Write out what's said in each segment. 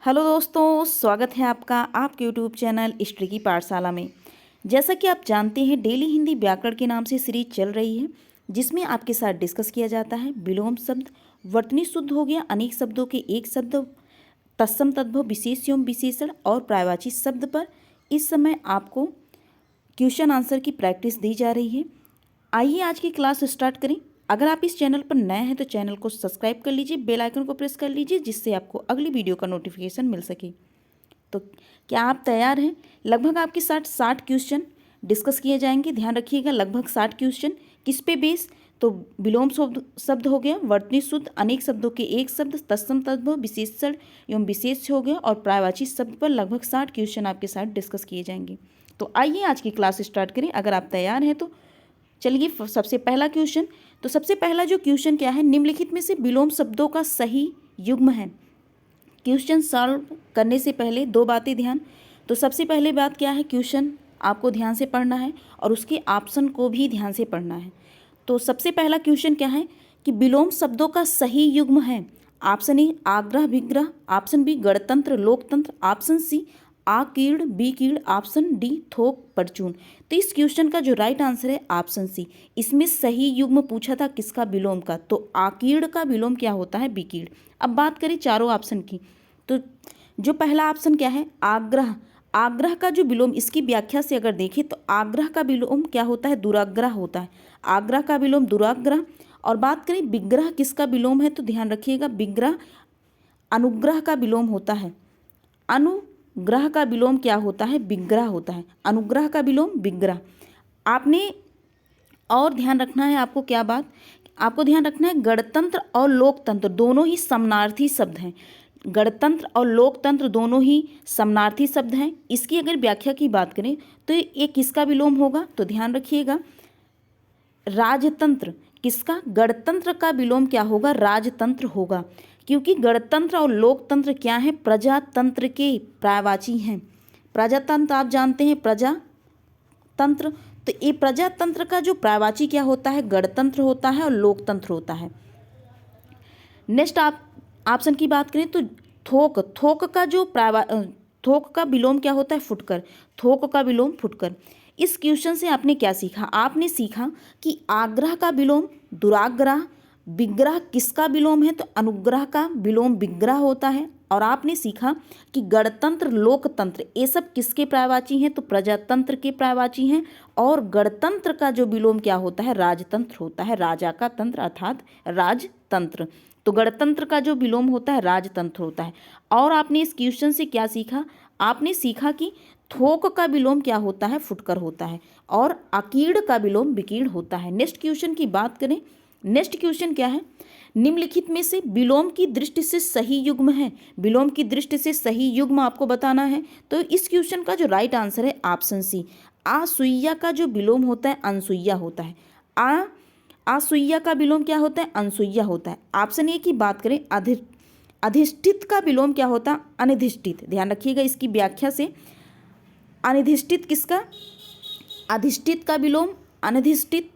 Hello दोस्तों, स्वागत है आपका आपके यूट्यूब चैनल हिस्ट्री की पाठशाला में। जैसा कि आप जानते हैं, डेली हिंदी व्याकरण के नाम से सीरीज चल रही है, जिसमें आपके साथ डिस्कस किया जाता है विलोम शब्द, वर्तनी शुद्ध हो गया, अनेक शब्दों के एक शब्द, तत्सम तद्भव, विशेष एवं विशेषण और पर्यायवाची शब्द पर इस समय आपको क्वेश्चन आंसर की प्रैक्टिस दी जा रही है। आइए आज की क्लास स्टार्ट करें। अगर आप इस चैनल पर नए हैं तो चैनल को सब्सक्राइब कर लीजिए, बेल आइकन को प्रेस कर लीजिए, जिससे आपको अगली वीडियो का नोटिफिकेशन मिल सके। तो क्या आप तैयार हैं? लगभग आपके साथ 60 क्वेश्चन डिस्कस किए जाएंगे। ध्यान रखिएगा, लगभग 60 क्वेश्चन। किस पे बेस? तो विलोम शब्द हो गया, वर्तनी शुद्ध, अनेक शब्दों के एक शब्द, तत्सम तद्भव, विशेषण एवं विशेष हो गया और पर्यायवाची शब्द पर लगभग 60 क्वेश्चन आपके साथ डिस्कस किए जाएंगे। तो आइए आज की क्लास स्टार्ट करें। अगर आप तैयार हैं तो चलिए सबसे पहला क्वेश्चन। तो सबसे पहला जो क्वेश्चन क्या है, निम्नलिखित में से विलोम शब्दों का सही युग्म है। क्वेश्चन सॉल्व करने से पहले दो बातें ध्यान। तो सबसे पहले बात क्या है, क्वेश्चन आपको ध्यान से पढ़ना है और उसके ऑप्शन को भी ध्यान से पढ़ना है। तो सबसे पहला क्वेश्चन क्या है कि विलोम शब्दों का सही युग्म है। ऑप्शन ए आग्रह विग्रह, ऑप्शन बी गणतंत्र लोकतंत्र, ऑप्शन सी आकीर्ण विकीर्ण, ऑप्शन डी थोक परचून। तो इस क्वेश्चन का जो राइट आंसर है ऑप्शन सी। इसमें सही युग्म पूछा था किसका, विलोम का। तो आकीर्ण का विलोम क्या होता है, विकीर्ण। अब बात करें चारों ऑप्शन की, तो जो पहला ऑप्शन क्या है, आग्रह। आग्रह का जो विलोम, इसकी व्याख्या से अगर देखें तो आग्रह का विलोम क्या होता है, दुराग्रह होता है। आग्रह का विलोम दुराग्रह। और बात करें विग्रह किसका विलोम है, तो ध्यान रखिएगा, विग्रह अनुग्रह का विलोम होता है। अनुग्रह का विलोम क्या होता है, विग्रह होता है। अनुग्रह का विलोम विग्रह। आपने और ध्यान रखना है, आपको क्या बात, आपको ध्यान रखना है, गणतंत्र और लोकतंत्र दोनों ही समानार्थी शब्द हैं। गणतंत्र और लोकतंत्र दोनों ही समानार्थी शब्द हैं। इसकी अगर व्याख्या की बात करें तो ये किसका विलोम होगा, तो ध्यान रखिएगा, राजतंत्र। किसका, गणतंत्र का विलोम क्या होगा, राजतंत्र होगा। क्योंकि गणतंत्र और लोकतंत्र क्या है, प्रजातंत्र के पर्यायवाची हैं। प्रजातंत्र आप जानते हैं, प्रजातंत्र, तो ये प्रजातंत्र का जो पर्यायवाची क्या होता है, गणतंत्र होता है और लोकतंत्र होता है। नेक्स्ट आप ऑप्शन की बात करें तो थोक। थोक का जो थोक का विलोम क्या होता है, फुटकर। थोक का विलोम फुटकर। इस क्वेश्चन से आपने क्या सीखा, आपने सीखा कि आग्रह का विलोम दुराग्रह, विग्रह किसका विलोम है, तो अनुग्रह का विलोम विग्रह होता है। और आपने सीखा कि गणतंत्र लोकतंत्र ये सब किसके पर्यायवाची हैं, तो प्रजातंत्र के पर्यायवाची हैं। और गणतंत्र का जो विलोम क्या होता है, राजतंत्र होता है। राजा का तंत्र अर्थात राजतंत्र। तो गणतंत्र का जो विलोम होता है राजतंत्र होता है। और आपने इस क्वेश्चन से क्या सीखा, आपने सीखा कि थोक का विलोम क्या होता है, फुटकर होता है। और आकीर्ण का विलोम विकीर्ण होता है। नेक्स्ट क्वेश्चन की बात करें, नेक्स्ट क्वेश्चन क्या है, निम्नलिखित में से विलोम की दृष्टि से सही युग्म है। विलोम की दृष्टि से सही युग्म आपको बताना है। तो इस क्वेश्चन का जो राइट आंसर है ऑप्शन सी। आसुइया का जो विलोम होता है अनसुइया होता है। आसुइया का विलोम क्या होता है, अनसुइया होता है। ऑप्शन ए की बात करें, अधिष्ठित का विलोम क्या होता है, अनिधिष्ठित। ध्यान रखिएगा इसकी व्याख्या से, अनिधिष्ठित किसका, अधिष्ठित का विलोम अनिधिष्ठित,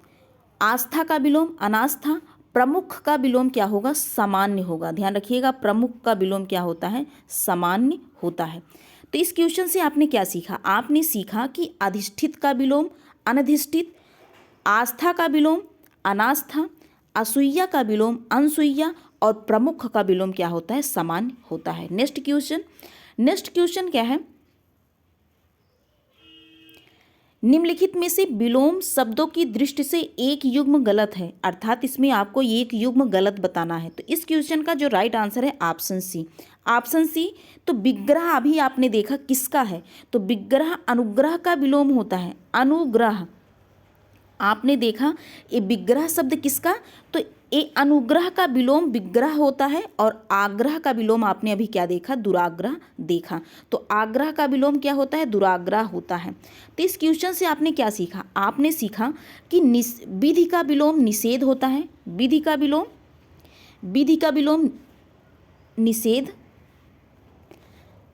आस्था का विलोम अनास्था, प्रमुख का विलोम क्या होगा, सामान्य होगा। ध्यान रखिएगा, प्रमुख का विलोम क्या होता है, सामान्य होता है। तो इस क्वेश्चन से आपने क्या सीखा, आपने सीखा कि अधिष्ठित का विलोम अनधिष्ठित, आस्था का विलोम अनास्था, असूया का विलोम अनसुइया और प्रमुख का विलोम क्या होता है, सामान्य होता है। नेक्स्ट क्वेश्चन, नेक्स्ट क्वेश्चन क्या है, निम्नलिखित में से विलोम शब्दों की दृष्टि से एक युग्म गलत है। अर्थात इसमें आपको एक युग्म गलत बताना है। तो इस क्वेश्चन का जो राइट आंसर है ऑप्शन सी। Option C. तो विग्रह अभी आपने देखा किसका है, तो विग्रह अनुग्रह का विलोम होता है। अनुग्रह आपने देखा, ये विग्रह शब्द किसका, तो ये अनुग्रह का विलोम विग्रह होता है। और आग्रह का विलोम आपने अभी क्या देखा, दुराग्रह देखा। तो आग्रह का विलोम क्या होता है, दुराग्रह होता है। तो इस क्वेश्चन से आपने क्या सीखा, आपने सीखा कि विधि का विलोम निषेध होता है। विधि का विलोम, विधि का विलोम निषेध,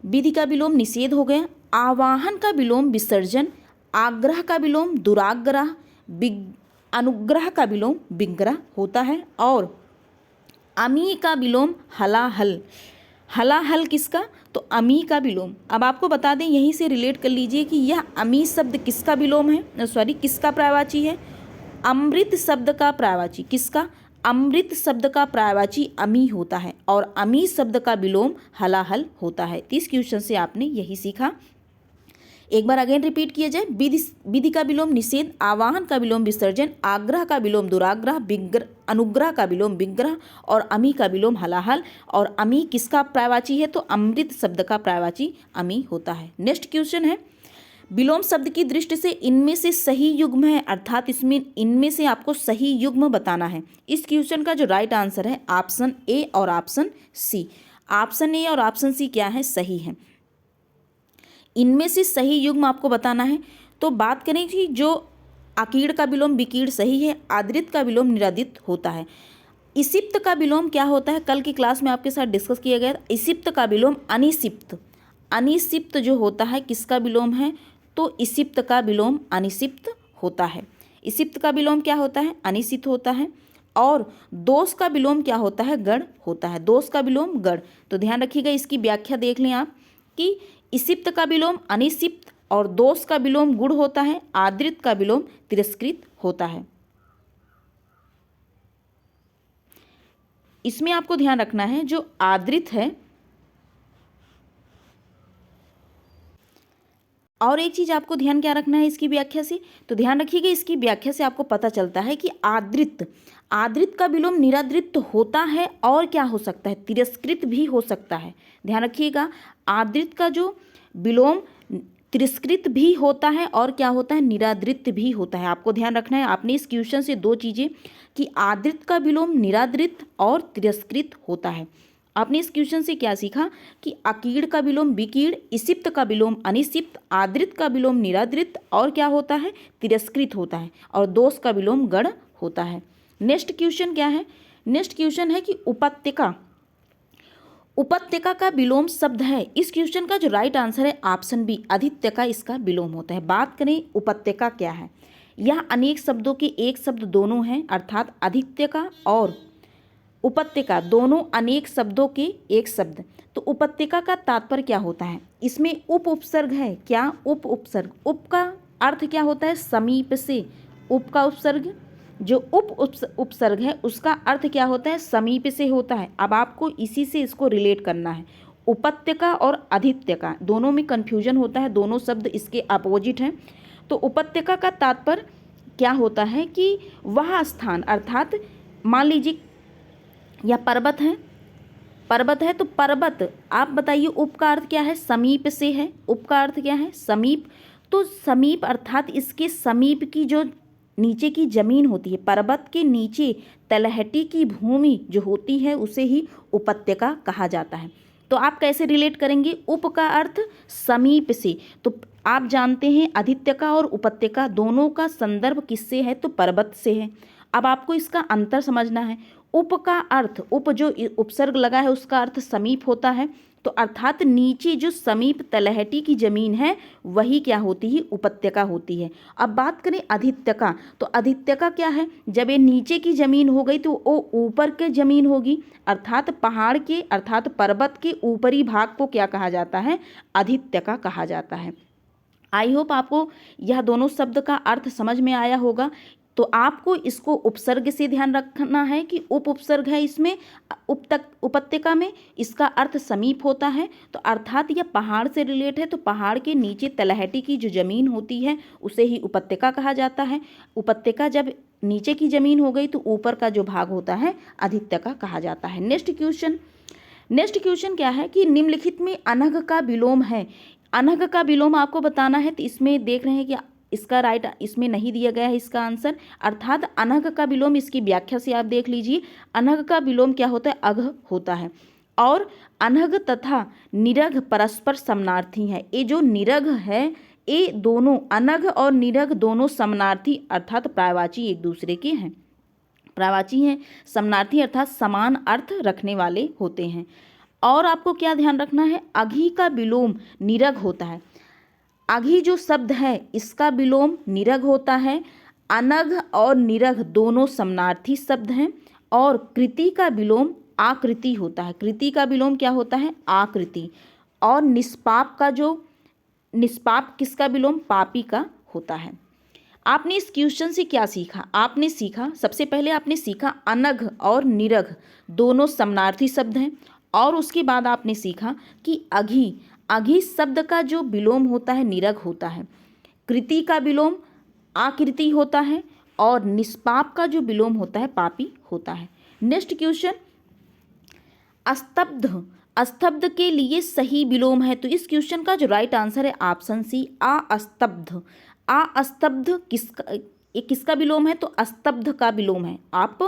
विधि का विलोम निषेध हो गया। आवाहन का विलोम विसर्जन, आग्रह का विलोम दुराग्रह, अनुग्रह का विलोम विग्रह होता है। और अमी का विलोम हलाहल, हलाहल किसका, तो अमी का विलोम। अब आपको बता दें, यहीं से रिलेट कर लीजिए कि यह अमी शब्द किसका विलोम है, सॉरी किसका पर्यायवाची है, अमृत शब्द का पर्यायवाची। किसका, अमृत शब्द का पर्यायवाची अमी होता है और अमी शब्द का विलोम हलाहल होता है। तो इस क्वेश्चन से आपने यही सीखा। एक बार अगेन रिपीट किया जाए, विधि का विलोम निषेध, आवाहन का विलोम विसर्जन, आग्रह का विलोम दुराग्रह, अनुग्रह का विलोम विग्रह और अमी का विलोम हलाहल। और अमी किसका पर्यायवाची है, तो अमृत शब्द का पर्यायवाची अमी होता है। नेक्स्ट क्वेश्चन है, विलोम शब्द की दृष्टि से इनमें से सही युग्म है, अर्थात इसमें इनमें से आपको सही युग्म बताना है। इस क्वेश्चन का जो राइट आंसर है ऑप्शन ए और ऑप्शन सी। ऑप्शन ए और ऑप्शन सी क्या है, सही है। इनमें से सही युग्म आपको बताना है। तो बात करें कि जो अकीड़ का विलोम विकीड़ सही है, आदृत का विलोम निरादृत होता है। इसिप्त का विलोम क्या होता है, कल की क्लास में आपके साथ डिस्कस किया गया। इसिप्त का विलोम अनिसिप्त, अनिसिप्त जो होता है किसका विलोम है, तो इसिप्त का विलोम अनिसिप्त होता है। इसिप्त का विलोम क्या होता है, अनिसिप्त होता है। और दोष का विलोम क्या होता है, गढ़ होता है। दोष का विलोम गढ़। तो ध्यान रखिएगा, इसकी व्याख्या देख लें आप कि इसिप्त का विलोम अनिसिप्त और दोष का विलोम गुण होता है, आदृत का विलोम तिरस्कृत होता है। इसमें आपको ध्यान रखना है जो आदृत है, और एक चीज आपको ध्यान क्या रखना है इसकी व्याख्या से, तो ध्यान रखिएगा इसकी व्याख्या से आपको पता चलता है कि आदृत, आदृत का विलोम निरादृत होता है और क्या हो सकता है, तिरस्कृत भी हो सकता है। ध्यान रखिएगा, आदृत का जो विलोम तिरस्कृत भी होता है और क्या होता है, निरादृत भी होता है। आपको ध्यान रखना है, आपने इस क्वेश्चन से दो चीजें कि आदृत का विलोम निरादृत और तिरस्कृत होता है। आपने इस क्वेश्चन से क्या सीखा कि अकीड़ का विलोम विकीड़, इसिप्त का विलोम अनिसिप्त, आदृत का विलोम निरादृत और क्या होता है, तिरस्कृत होता है, और दोष का विलोम गढ़ होता है। नेक्स्ट क्वेश्चन क्या है, नेक्स्ट क्वेश्चन है कि उपत्यका, उपत्यका का विलोम शब्द है। इस क्वेश्चन का जो राइट आंसर है ऑप्शन बी, अधित्यका इसका विलोम होता है। बात करें उपत्यका क्या है, यह अनेक शब्दों के एक शब्द दोनों हैं, अर्थात अधित्यका और उपत्यका दोनों अनेक शब्दों के एक शब्द। तो उपत्यका का तात्पर्य क्या होता है, इसमें उप उपसर्ग है, क्या उप उपसर्ग, उप का अर्थ क्या होता है, समीप से, उप का उपसर्ग, जो उपसर्ग है उसका अर्थ क्या होता है, समीप से होता है। अब आपको इसी से इसको रिलेट करना है। उपत्यका और अधित्यका दोनों में कन्फ्यूजन होता है, दोनों शब्द इसके अपोजिट हैं। तो उपत्यका का तात्पर्य क्या होता है कि वह स्थान, अर्थात मान लीजिए या पर्वत है, पर्वत है तो पर्वत, आप बताइए उप का अर्थ क्या है, समीप से है, उप का अर्थ क्या है, समीप। तो समीप अर्थात इसके समीप की जो नीचे की जमीन होती है, पर्वत के नीचे तलहटी की भूमि जो होती है उसे ही उपत्यका कहा जाता है। तो आप कैसे रिलेट करेंगे, उप का अर्थ समीप से, तो आप जानते हैं अधित्यका और उपत्यका दोनों का संदर्भ किससे है, तो पर्वत से है। अब आपको इसका अंतर समझना है। उप का अर्थ, उप जो उपसर्ग लगा है उसका अर्थ समीप होता है, तो अर्थात नीचे जो समीप तलहटी की जमीन है वही क्या होती है, उपत्यका होती है। अब बात करें अधित्यका, तो अधित्यका क्या है, जब ये नीचे की जमीन हो गई तो वो ऊपर के जमीन होगी, अर्थात पहाड़ के, अर्थात पर्वत के ऊपरी भाग को क्या कहा जाता है, अधित्यका कहा जाता है। आई होप आपको यह दोनों शब्द का अर्थ समझ में आया होगा। तो आपको इसको उपसर्ग से ध्यान रखना है कि उप उपसर्ग है इसमें, उपत्यका में, इसका अर्थ समीप होता है, तो अर्थात यह पहाड़ से रिलेट है, तो पहाड़ के नीचे तलहटी की जो जमीन होती है उसे ही उपत्यका कहा जाता है। उपत्यका जब नीचे की जमीन हो गई तो ऊपर का जो भाग होता है अधित्यका कहा जाता है। नेक्स्ट क्वेश्चन, नेक्स्ट क्वेश्चन क्या है कि निम्नलिखित में अनघ का विलोम है। अनघ का विलोम आपको बताना है, तो इसमें देख रहे हैं कि इसका राइट इसमें नहीं दिया गया है इसका आंसर, अर्थात अनघ का विलोम, इसकी व्याख्या से आप देख लीजिए। अनघ का विलोम क्या होता है, अघ होता है, और अनघ तथा निरघ परस्पर समानार्थी है। ये जो निरघ है ये दोनों, अनघ और निरघ दोनों समानार्थी अर्थात पर्यायवाची एक दूसरे के हैं, पर्यायवाची हैं, समानार्थी अर्थात समान अर्थ रखने वाले होते हैं। और आपको क्या ध्यान रखना है, अघी का विलोम निरघ होता है। अघी जो शब्द है इसका विलोम निरघ होता है। अनघ और निरघ दोनों समानार्थी शब्द हैं, और कृति का विलोम आकृति होता है। कृति का विलोम क्या होता है? आकृति। और निष्पाप का जो निष्पाप किसका विलोम? पापी का होता है। आपने इस क्वेश्चन से क्या सीखा? आपने सीखा, सबसे पहले आपने सीखा अनघ और निरघ दोनों समानार्थी शब्द हैं। और उसके बाद आपने सीखा कि अघि, अघि शब्द का जो विलोम होता है निरघ होता है। कृति का विलोम आकृति होता है और निष्पाप का जो विलोम होता है पापी होता है। नेक्स्ट क्वेश्चन, अस्तब्ध, अस्तब्ध के लिए सही विलोम है। तो इस क्वेश्चन का जो राइट आंसर है ऑप्शन सी, अस्तब्ध। अस्तब्ध किसका विलोम है? तो अस्तब्ध का विलोम है। आप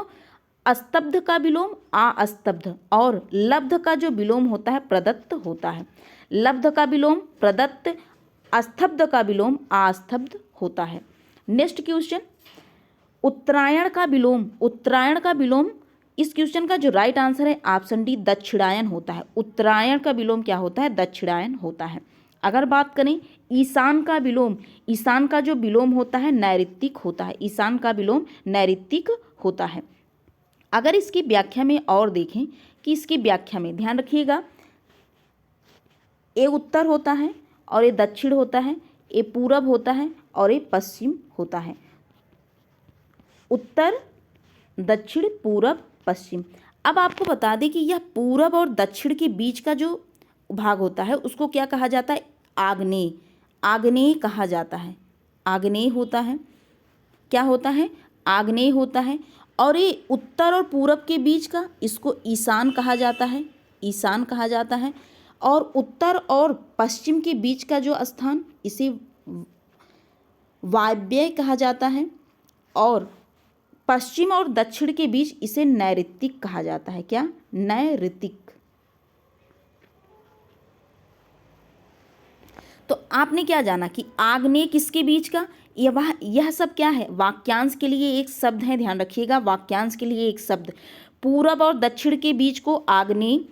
अस्तब्ध का विलोम अस्तब्ध। और लब्ध का जो विलोम होता है प्रदत्त होता है। लब्ध का विलोम प्रदत्त, अस्तब्ध का विलोम अस्तब्ध होता है। नेक्स्ट क्वेश्चन, उत्तरायण का विलोम, उत्तरायण का विलोम, इस क्वेश्चन का जो राइट आंसर है ऑप्शन डी, दक्षिणायन होता है। उत्तरायण का विलोम क्या होता है? दक्षिणायन होता है। अगर बात करें ईशान का विलोम, ईशान का जो विलोम होता है नैऋतिक होता है। ईशान का विलोम नैऋतिक होता है। अगर इसकी व्याख्या में और देखें कि इसकी व्याख्या में ध्यान रखिएगा, ये उत्तर होता है और ये दक्षिण होता है, ये पूरब होता है और ये पश्चिम होता है। उत्तर, दक्षिण, पूरब, पश्चिम। अब आपको बता दें कि यह पूरब और दक्षिण के बीच का जो भाग होता है उसको क्या कहा जाता है? आग्नेय, आग्नेय कहा जाता है। आग्नेय होता है। क्या होता है? आग्नेय होता है। और ये उत्तर और पूरब के बीच का, इसको ईशान कहा जाता है। ईशान कहा जाता है। और उत्तर और पश्चिम के बीच का जो स्थान, इसे वायव्य कहा जाता है। और पश्चिम और दक्षिण के बीच इसे नैऋतिक कहा जाता है। क्या? नैऋतिक। तो आपने क्या जाना कि आग्नेय किसके बीच का? यह सब क्या है? वाक्यांश के लिए एक शब्द है, ध्यान रखिएगा, वाक्यांश के लिए एक शब्द। पूरब और दक्षिण के बीच को आग्नेय,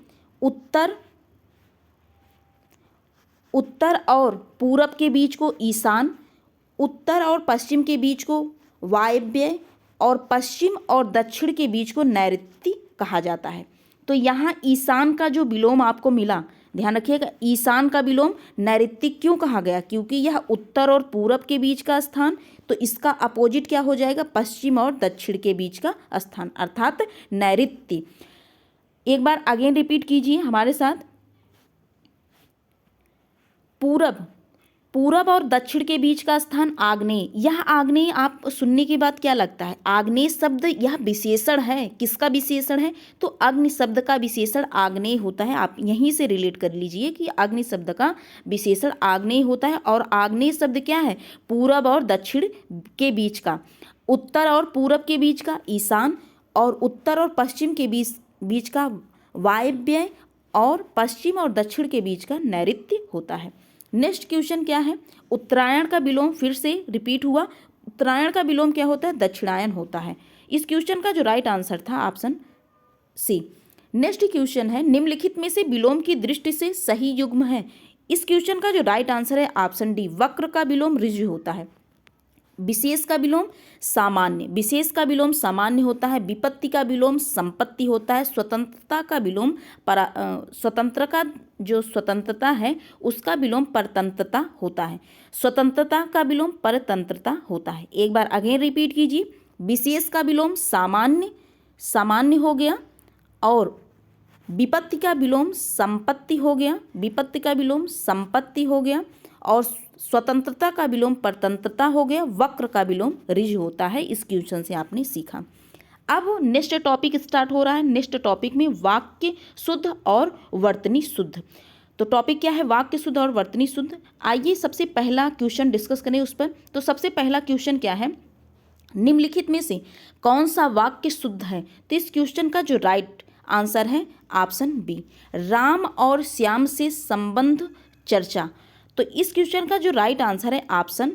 उत्तर और पूरब के बीच को ईशान, उत्तर और पश्चिम के बीच को वायव्य और पश्चिम और दक्षिण के बीच को नैऋत्य कहा जाता है। तो यहाँ ईशान का जो विलोम आपको मिला, ध्यान रखिएगा, ईशान का विलोम नैऋत्य क्यों कहा गया? क्योंकि यह उत्तर और पूरब के बीच का स्थान, तो इसका अपोजिट क्या हो जाएगा? पश्चिम और दक्षिण के बीच का स्थान, अर्थात नैऋत्य। एक बार अगेन रिपीट कीजिए हमारे साथ। पूरब, पूरब और दक्षिण के बीच का स्थान आग्नेय। यह आग्नेय आप सुनने के बाद क्या लगता है? आग्नेय शब्द यह विशेषण है। किसका विशेषण है? तो अग्नि शब्द का विशेषण आग्नेय होता है। आप यहीं से रिलेट कर लीजिए कि अग्नि शब्द का विशेषण आग्नेय होता है। और आग्नेय शब्द क्या है? पूरब और दक्षिण के बीच का, उत्तर और पूरब के बीच का ईशान, और उत्तर और पश्चिम के बीच का वायव्य, और पश्चिम और दक्षिण के बीच का नैऋत्य होता है। नेक्स्ट क्वेश्चन क्या है? उत्तरायण का विलोम, फिर से रिपीट हुआ, उत्तरायण का विलोम क्या होता है? दक्षिणायन होता है। इस क्वेश्चन का जो राइट आंसर था ऑप्शन सी। नेक्स्ट क्वेश्चन है, निम्नलिखित में से विलोम की दृष्टि से सही युग्म है। इस क्वेश्चन का जो राइट आंसर है ऑप्शन डी, वक्र का विलोम ऋजु होता है। विशेष का विलोम सामान्य, विशेष का विलोम सामान्य होता है। विपत्ति का विलोम संपत्ति होता है। स्वतंत्रता का विलोम स्वतंत्र का जो स्वतंत्रता है उसका विलोम परतंत्रता होता है। स्वतंत्रता का विलोम परतंत्रता होता है। एक बार अगेन रिपीट कीजिए। विशेष का विलोम सामान्य, सामान्य हो गया। और विपत्ति का विलोम संपत्ति हो गया, विपत्ति का विलोम संपत्ति हो गया। और स्वतंत्रता का विलोम परतंत्रता हो गया। वक्र का विलोम ऋज होता है। इस क्वेश्चन से आपने सीखा। अब नेक्स्ट टॉपिक स्टार्ट हो रहा है। नेक्स्ट टॉपिक में वाक्य शुद्ध और वर्तनी शुद्ध। तो टॉपिक क्या है? वाक्य शुद्ध और वर्तनी शुद्ध। आइए सबसे पहला क्वेश्चन डिस्कस करें उस पर। तो सबसे पहला क्वेश्चन क्या है? निम्नलिखित में से कौन सा वाक्य शुद्ध है? तो इस क्वेश्चन का जो राइट आंसर है ऑप्शन बी, राम और श्याम से संबंध चर्चा। तो इस क्वेश्चन का जो राइट आंसर है ऑप्शन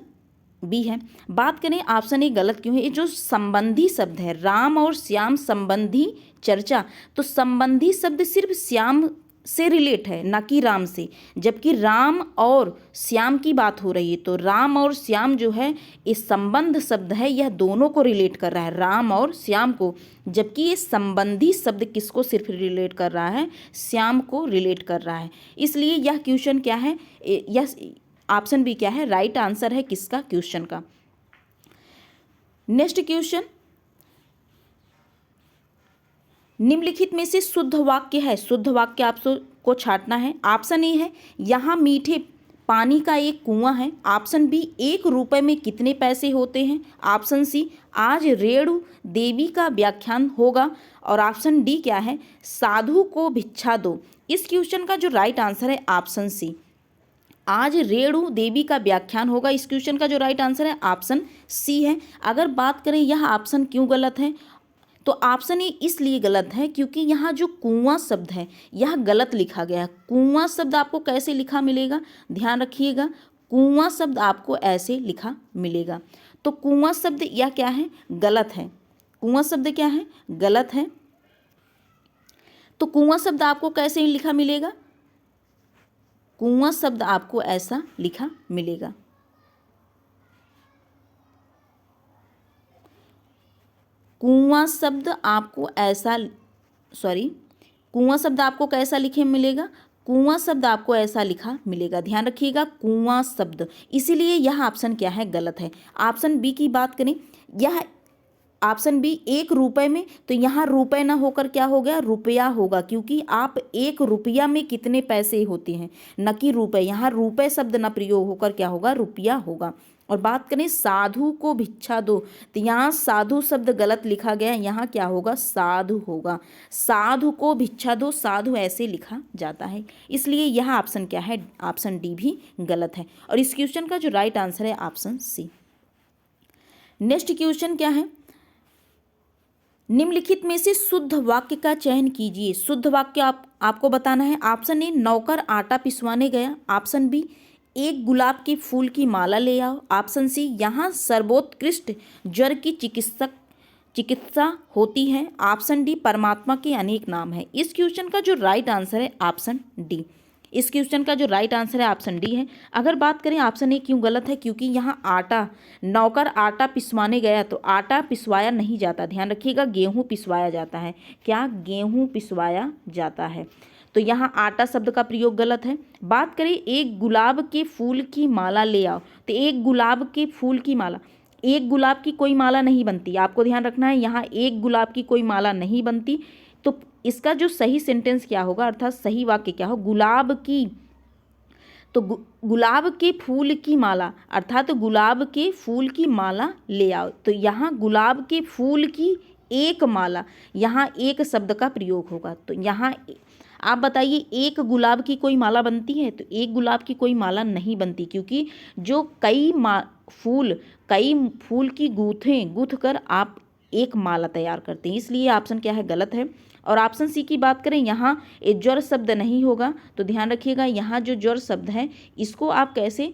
बी है। बात करें ऑप्शन ए गलत क्यों है? ये जो संबंधी शब्द है, राम और श्याम संबंधी चर्चा, तो संबंधी शब्द सिर्फ श्याम से रिलेट है, ना कि राम से, जबकि राम और श्याम की बात हो रही है। तो राम और श्याम जो है इस संबंध शब्द है, यह दोनों को रिलेट कर रहा है, राम और श्याम को, जबकि ये संबंधी शब्द किसको सिर्फ रिलेट कर रहा है, श्याम को रिलेट कर रहा है। इसलिए यह क्वेश्चन क्या है, यह ऑप्शन बी क्या है, राइट आंसर है किसका, क्वेश्चन का। नेक्स्ट क्वेश्चन, निम्नलिखित में से शुद्ध वाक्य है, शुद्ध वाक्य आपको छांटना है। ऑप्शन ए है, यहाँ मीठे पानी का एक कुआं है। ऑप्शन बी, 1 रुपए में कितने पैसे होते हैं। ऑप्शन सी, आज रेणु देवी का व्याख्यान होगा। और ऑप्शन डी क्या है, साधु को भिक्षा दो। इस क्वेश्चन का जो राइट आंसर है ऑप्शन सी, आज रेणु देवी का व्याख्यान होगा। इस क्वेश्चन का जो राइट आंसर है ऑप्शन सी है। अगर बात करें यह ऑप्शन क्यों गलत है, तो ऑप्शन ए इसलिए गलत है क्योंकि यहाँ जो कुआं शब्द है यह गलत लिखा गया है। कुआं शब्द आपको कैसे लिखा मिलेगा, ध्यान रखिएगा, कुआं शब्द आपको ऐसे लिखा मिलेगा। तो कुआं शब्द यह क्या है, गलत है। कुआं शब्द क्या है, गलत है। तो कुआं शब्द आपको कैसे लिखा मिलेगा, कुआं शब्द आपको ऐसा लिखा मिलेगा। कुआं शब्द आपको ऐसा, कुआं शब्द आपको कैसा लिखे मिलेगा, कुआं शब्द आपको ऐसा लिखा मिलेगा। ध्यान रखिएगा, कुआं शब्द, इसीलिए यह ऑप्शन क्या है, गलत है। ऑप्शन बी की बात करें, यह ऑप्शन बी 1 रुपए में, तो यहाँ रुपए ना होकर क्या हो गया, रुपया होगा, क्योंकि आप 1 रुपया में कितने पैसे होते हैं, न कि रुपए। यहाँ रुपए शब्द न प्रयोग होकर क्या होगा, रुपया होगा। और बात करें साधु को भिक्षा दो, तो यहाँ साधु शब्द गलत लिखा गया है, यहाँ क्या होगा, साधु होगा। साधु को भिक्षा दो, साधु ऐसे लिखा जाता है, इसलिए यह ऑप्शन क्या है, ऑप्शन डी भी गलत है। और इस क्वेश्चन का जो राइट आंसर है ऑप्शन सी। नेक्स्ट क्वेश्चन क्या है, निम्नलिखित में से शुद्ध वाक्य का चयन कीजिए। शुद्ध वाक्य आपको बताना है। ऑप्शन ए, नौकर आटा पिसवाने गया। ऑप्शन बी, 1 गुलाब के फूल की माला ले आओ। ऑप्शन सी, यहाँ सर्वोत्कृष्ट ज्वर की चिकित्सा होती है। ऑप्शन डी, परमात्मा के अनेक नाम है। इस क्वेश्चन का जो राइट आंसर है ऑप्शन डी। इस क्वेश्चन का जो राइट आंसर है ऑप्शन डी है। अगर बात करें ऑप्शन ए क्यों गलत है, क्योंकि यहाँ नौकर आटा पिसवाने गया, तो आटा पिसवाया नहीं जाता, ध्यान रखिएगा, गेहूँ पिसवाया जाता है। क्या, गेहूँ पिसवाया जाता है। तो यहाँ आटा शब्द का प्रयोग गलत है। बात करें 1 गुलाब के फूल की माला ले आओ, तो 1 गुलाब के फूल की माला, 1 गुलाब की कोई माला नहीं बनती, आपको ध्यान रखना है, यहाँ 1 गुलाब की कोई माला नहीं बनती। तो इसका जो सही सेंटेंस क्या होगा, अर्थात सही वाक्य क्या हो, गुलाब की, तो गुलाब के फूल की माला, अर्थात गुलाब के फूल की माला ले आओ। तो यहाँ गुलाब के फूल की एक माला, यहाँ एक शब्द का प्रयोग होगा। तो यहाँ आप बताइए, 1 गुलाब की कोई माला बनती है, तो 1 गुलाब की कोई माला नहीं बनती, क्योंकि जो कई फूल की गूँथ कर आप एक माला तैयार करते हैं, इसलिए ऑप्शन क्या है, गलत है। और ऑप्शन सी की बात करें, यहाँ एक ज्वर शब्द नहीं होगा, तो ध्यान रखिएगा, यहाँ जो ज्वर शब्द है इसको आप कैसे,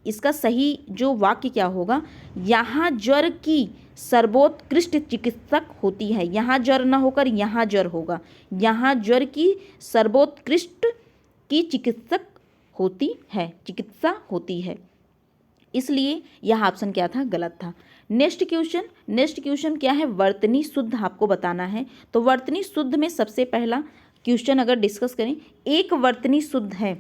इसका सही जो वाक्य क्या होगा, यहाँ ज्वर की सर्वोत्कृष्ट चिकित्सक होती है। यहाँ ज्वर ना होकर यहाँ ज्वर होगा, यहाँ ज्वर की सर्वोत्कृष्ट की चिकित्सा होती है, इसलिए यह ऑप्शन क्या था, गलत था। नेक्स्ट क्वेश्चन क्या है, वर्तनी शुद्ध आपको बताना है। तो वर्तनी शुद्ध में सबसे पहला क्वेश्चन अगर डिस्कस करें, एक वर्तनी शुद्ध है,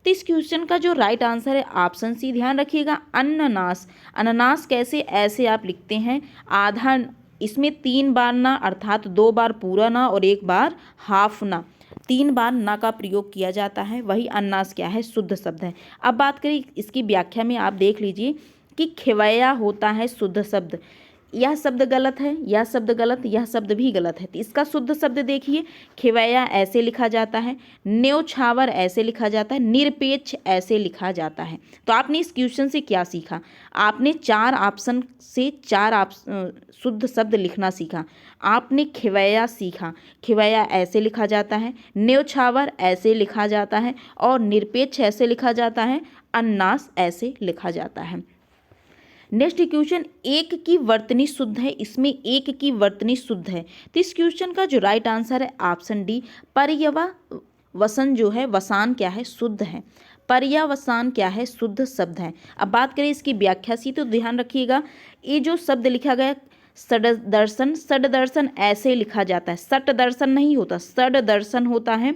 तो इस क्वेश्चन का जो राइट आंसर है ऑप्शन सी। ध्यान रखिएगा, अनानास, अनानास कैसे, ऐसे आप लिखते हैं, आधा, इसमें 3 बार ना, अर्थात 2 बार पूरा ना और 1 बार हाफ ना, 3 बार ना का प्रयोग किया जाता है, वही अनानास क्या है, शुद्ध शब्द है। अब बात करें इसकी व्याख्या में, आप देख लीजिए कि खिवैया होता है शुद्ध शब्द, यह शब्द गलत है, यह शब्द गलत, यह शब्द भी गलत है। तो इसका शुद्ध शब्द देखिए, खिवैया ऐसे लिखा जाता है, न्योछावर ऐसे लिखा जाता है, निरपेक्ष ऐसे लिखा जाता है। तो आपने इस क्वेश्चन से क्या सीखा, आपने 4 ऑप्शन से 4 शुद्ध शब्द लिखना सीखा। आपने खिवैया सीखा, खिवैया ऐसे लिखा जाता है, न्योछावर ऐसे लिखा जाता है, और निरपेक्ष ऐसे लिखा जाता है, अनानास ऐसे लिखा जाता है। नेक्स्ट क्वेश्चन, एक की वर्तनी शुद्ध है, इसमें एक की वर्तनी शुद्ध है, तो इस क्वेश्चन का जो राइट आंसर है ऑप्शन डी, वसन जो है, वसान क्या है, शुद्ध है। पर्यावसान क्या है, शुद्ध शब्द है। अब बात करें इसकी व्याख्या सी, तो ध्यान रखिएगा ये जो शब्द लिखा गया षड दर्शन, षड दर्शन ऐसे लिखा जाता है, सट दर्शन नहीं होता, षड दर्शन होता है।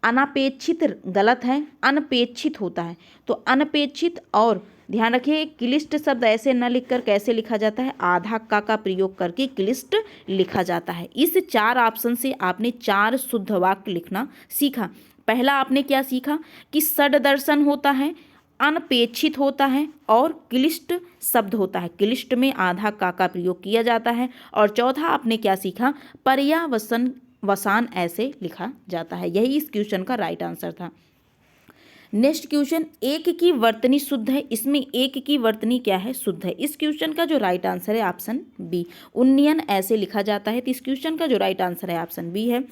अनपेक्षित गलत है, अनपेक्षित होता है। तो अनपेक्षित, और ध्यान रखिए क्लिष्ट शब्द ऐसे न लिखकर कैसे लिखा जाता है, आधा का प्रयोग करके क्लिष्ट लिखा जाता है। इस 4 ऑप्शन से आपने 4 शुद्ध वाक्य लिखना सीखा। पहला आपने क्या सीखा कि षड दर्शन होता है, अनपेक्षित होता है और क्लिष्ट शब्द होता है, क्लिष्ट में आधा का प्रयोग किया जाता है। और चौथा आपने क्या सीखा, पर्यावसन वसान ऐसे लिखा जाता है। यही इस क्वेश्चन का राइट आंसर था। नेक्स्ट क्वेश्चन, एक की वर्तनी शुद्ध है, इसमें एक की वर्तनी क्या है, शुद्ध है। इस क्वेश्चन का जो राइट आंसर है ऑप्शन बी, उन्नयन ऐसे लिखा जाता है। तो इस क्वेश्चन का जो राइट आंसर है ऑप्शन बी है।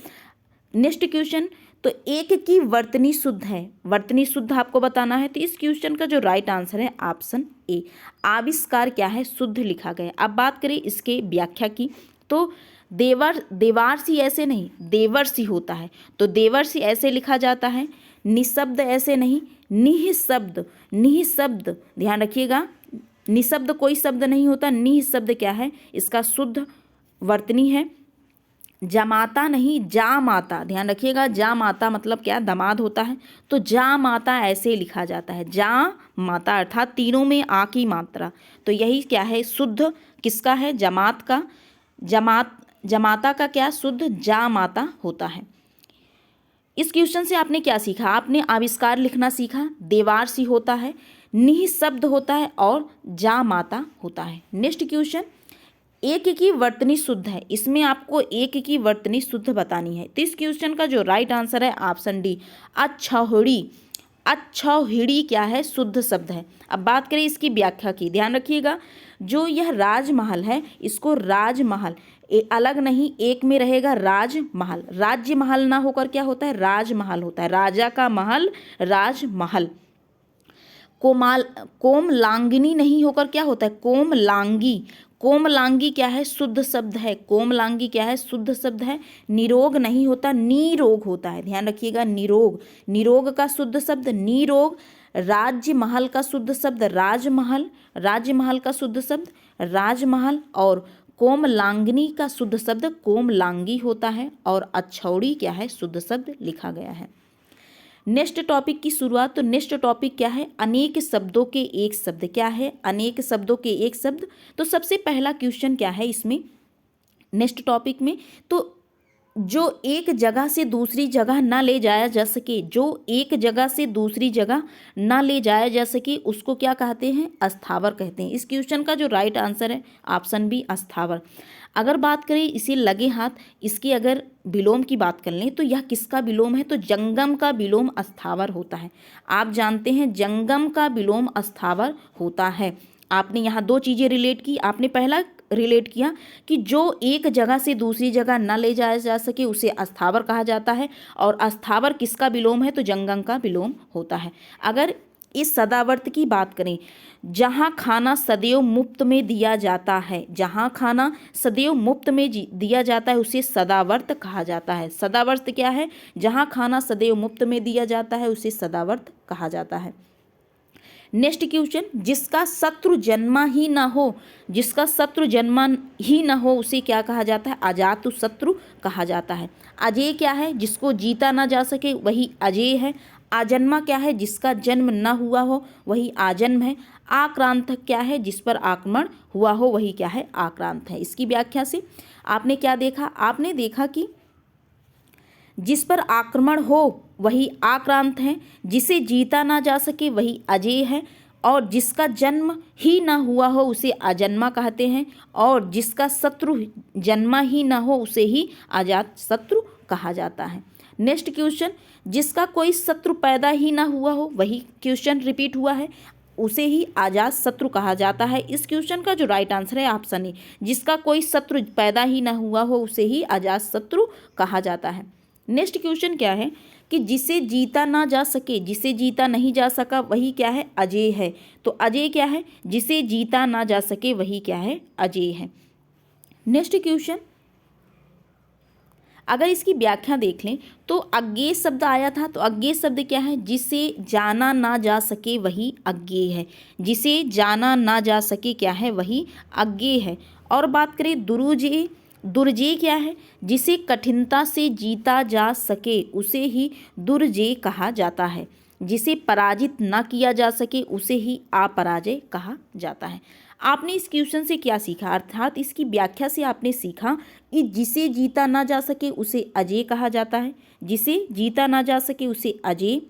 नेक्स्ट क्वेश्चन, तो एक की वर्तनी शुद्ध है, वर्तनी शुद्ध आपको बताना है। तो इस क्वेश्चन का जो राइट आंसर है ऑप्शन ए, आविष्कार क्या है, शुद्ध लिखा गया। अब बात करें इसके व्याख्या की, तो देवारसी ऐसे नहीं, देवर्षि होता है। तो देवर्षि ऐसे लिखा जाता है, निशब्द ऐसे नहीं, निःशब्द, निःशब्द ध्यान रखिएगा, निशब्द कोई शब्द नहीं होता, निःशब्द क्या है, इसका शुद्ध वर्तनी है। जामाता नहीं, जा माता, ध्यान रखिएगा, जा माता मतलब क्या, दामाद होता है। तो जा माता ऐसे लिखा जाता है, जा माता, अर्थात तीनों में आ की मात्रा। तो यही क्या है, शुद्ध किसका है, जमात का। जमाता का क्या शुद्ध, जा माता होता है। इस क्वेश्चन से आपने क्या सीखा, आपने आविष्कार लिखना सीखा, देवारसी होता है, निःशब्द होता है और जा माता होता है। नेक्स्ट क्वेश्चन, एक की वर्तनी शुद्ध है, इसमें आपको एक की वर्तनी शुद्ध बतानी है। तो इस क्वेश्चन का जो राइट आंसर है ऑप्शन डी, अच्छौहिड़ी। अच्छौहिड़ी क्या है, शुद्ध शब्द है। अब बात करें इसकी व्याख्या की, ध्यान रखिएगा, जो यह राजमहल है, इसको राजमहल अलग नहीं, एक में रहेगा राजमहल। राज्य महल ना होकर क्या होता है, राजमहल होता है, राजा का महल राजमहल। कोमलांगिनी नहीं होकर क्या होता है, कोमलांगी। कोमलांगी क्या है, शुद्ध शब्द है, कोमलांगी क्या है, शुद्ध शब्द है। निरोग नहीं होता, नीरोग होता है, ध्यान रखिएगा, निरोग, निरोग का शुद्ध शब्द नीरोग। राज्य महल का शुद्ध शब्द राजमहल, राज्य महल का शुद्ध शब्द राजमहल। और कोमलांगिनी का शुद्ध शब्द कोमलांगी होता है। और अच्छौड़ी क्या है, शुद्ध शब्द लिखा गया है। नेक्स्ट टॉपिक की शुरुआत, तो नेक्स्ट टॉपिक क्या है, अनेक शब्दों के एक शब्द। क्या है, अनेक शब्दों के एक शब्द। तो सबसे पहला क्वेश्चन क्या है इसमें, नेक्स्ट टॉपिक में, तो जो एक जगह से दूसरी जगह ना ले जाया जा सके, जो एक जगह से दूसरी जगह ना ले जाया जा सके, उसको क्या कहते हैं, अस्थावर कहते हैं। इस क्वेश्चन का जो राइट आंसर है ऑप्शन बी, अस्थावर। अगर बात करें इसे लगे हाथ, इसकी अगर विलोम की बात कर लें, तो यह किसका विलोम है, तो जंगम का विलोम अस्थावर होता है। आप जानते हैं जंगम का विलोम अस्थावर होता है। आपने यहाँ 2 चीज़ें रिलेट की, आपने पहला रिलेट किया कि जो एक जगह से दूसरी जगह न ले जाया जा सके उसे अस्थावर कहा जाता है। और अस्थावर किसका विलोम है, तो जंगम का विलोम होता है। अगर इस सदावर्त की बात करें, जहाँ खाना सदैव मुफ्त में दिया जाता है, जहाँ खाना सदैव मुफ्त में दिया जाता है उसे सदावर्त कहा जाता है। सदावर्त क्या है, जहाँ खाना सदैव मुफ्त में दिया जाता है उसे सदावर्त कहा जाता है। नेक्स्ट क्वेश्चन, जिसका शत्रु जन्मा ही ना हो, जिसका शत्रु जन्मा ही ना हो उसे क्या कहा जाता है, अजातु शत्रु कहा जाता है। अजेय क्या है, जिसको जीता ना जा सके वही अजेय है। आजन्मा क्या है, जिसका जन्म ना हुआ हो वही आजन्म है। आक्रांत क्या है, जिस पर आक्रमण हुआ हो वही क्या है, आक्रांत है। इसकी व्याख्या से आपने क्या देखा, आपने देखा कि जिस पर आक्रमण हो वही आक्रांत है, जिसे जीता ना जा सके वही अजेय है, और जिसका जन्म ही ना हुआ हो उसे अजन्मा कहते हैं, और जिसका शत्रु जन्मा ही ना हो उसे ही अजात शत्रु कहा जाता है। नेक्स्ट क्वेश्चन, जिसका कोई शत्रु पैदा ही ना हुआ हो, वही क्वेश्चन रिपीट हुआ है, उसे ही अजात शत्रु कहा जाता है। इस क्वेश्चन का जो राइट आंसर है ऑप्शन ए, जिसका कोई शत्रु पैदा ही ना हुआ हो उसे ही अजात शत्रु कहा जाता है। नेक्स्ट क्वेश्चन क्या है कि जिसे जीता ना जा सके, जिसे जीता नहीं जा सका वही क्या है, अजेय है। तो अजेय क्या है, जिसे जीता ना जा सके वही क्या है, अजेय है। नेक्स्ट क्वेश्चन, अगर इसकी व्याख्या देख लें तो अज्ञेय शब्द आया था, तो अज्ञेय शब्द क्या है? जिसे जाना ना जा सके वही अज्ञेय है। जिसे जाना ना जा सके क्या है? वही अज्ञेय है। और बात करें दुर्जेय, दुर्जेय क्या है? जिसे कठिनता से जीता जा सके उसे ही दुर्जेय कहा जाता है। जिसे पराजित ना किया जा सके उसे ही अपराजय कहा जाता है। आपने इस क्वेश्चन से क्या सीखा? अर्थात इसकी व्याख्या से आपने सीखा कि जिसे जीता ना जा सके उसे अजेय कहा जाता है। जिसे जीता ना जा सके उसे अजेय।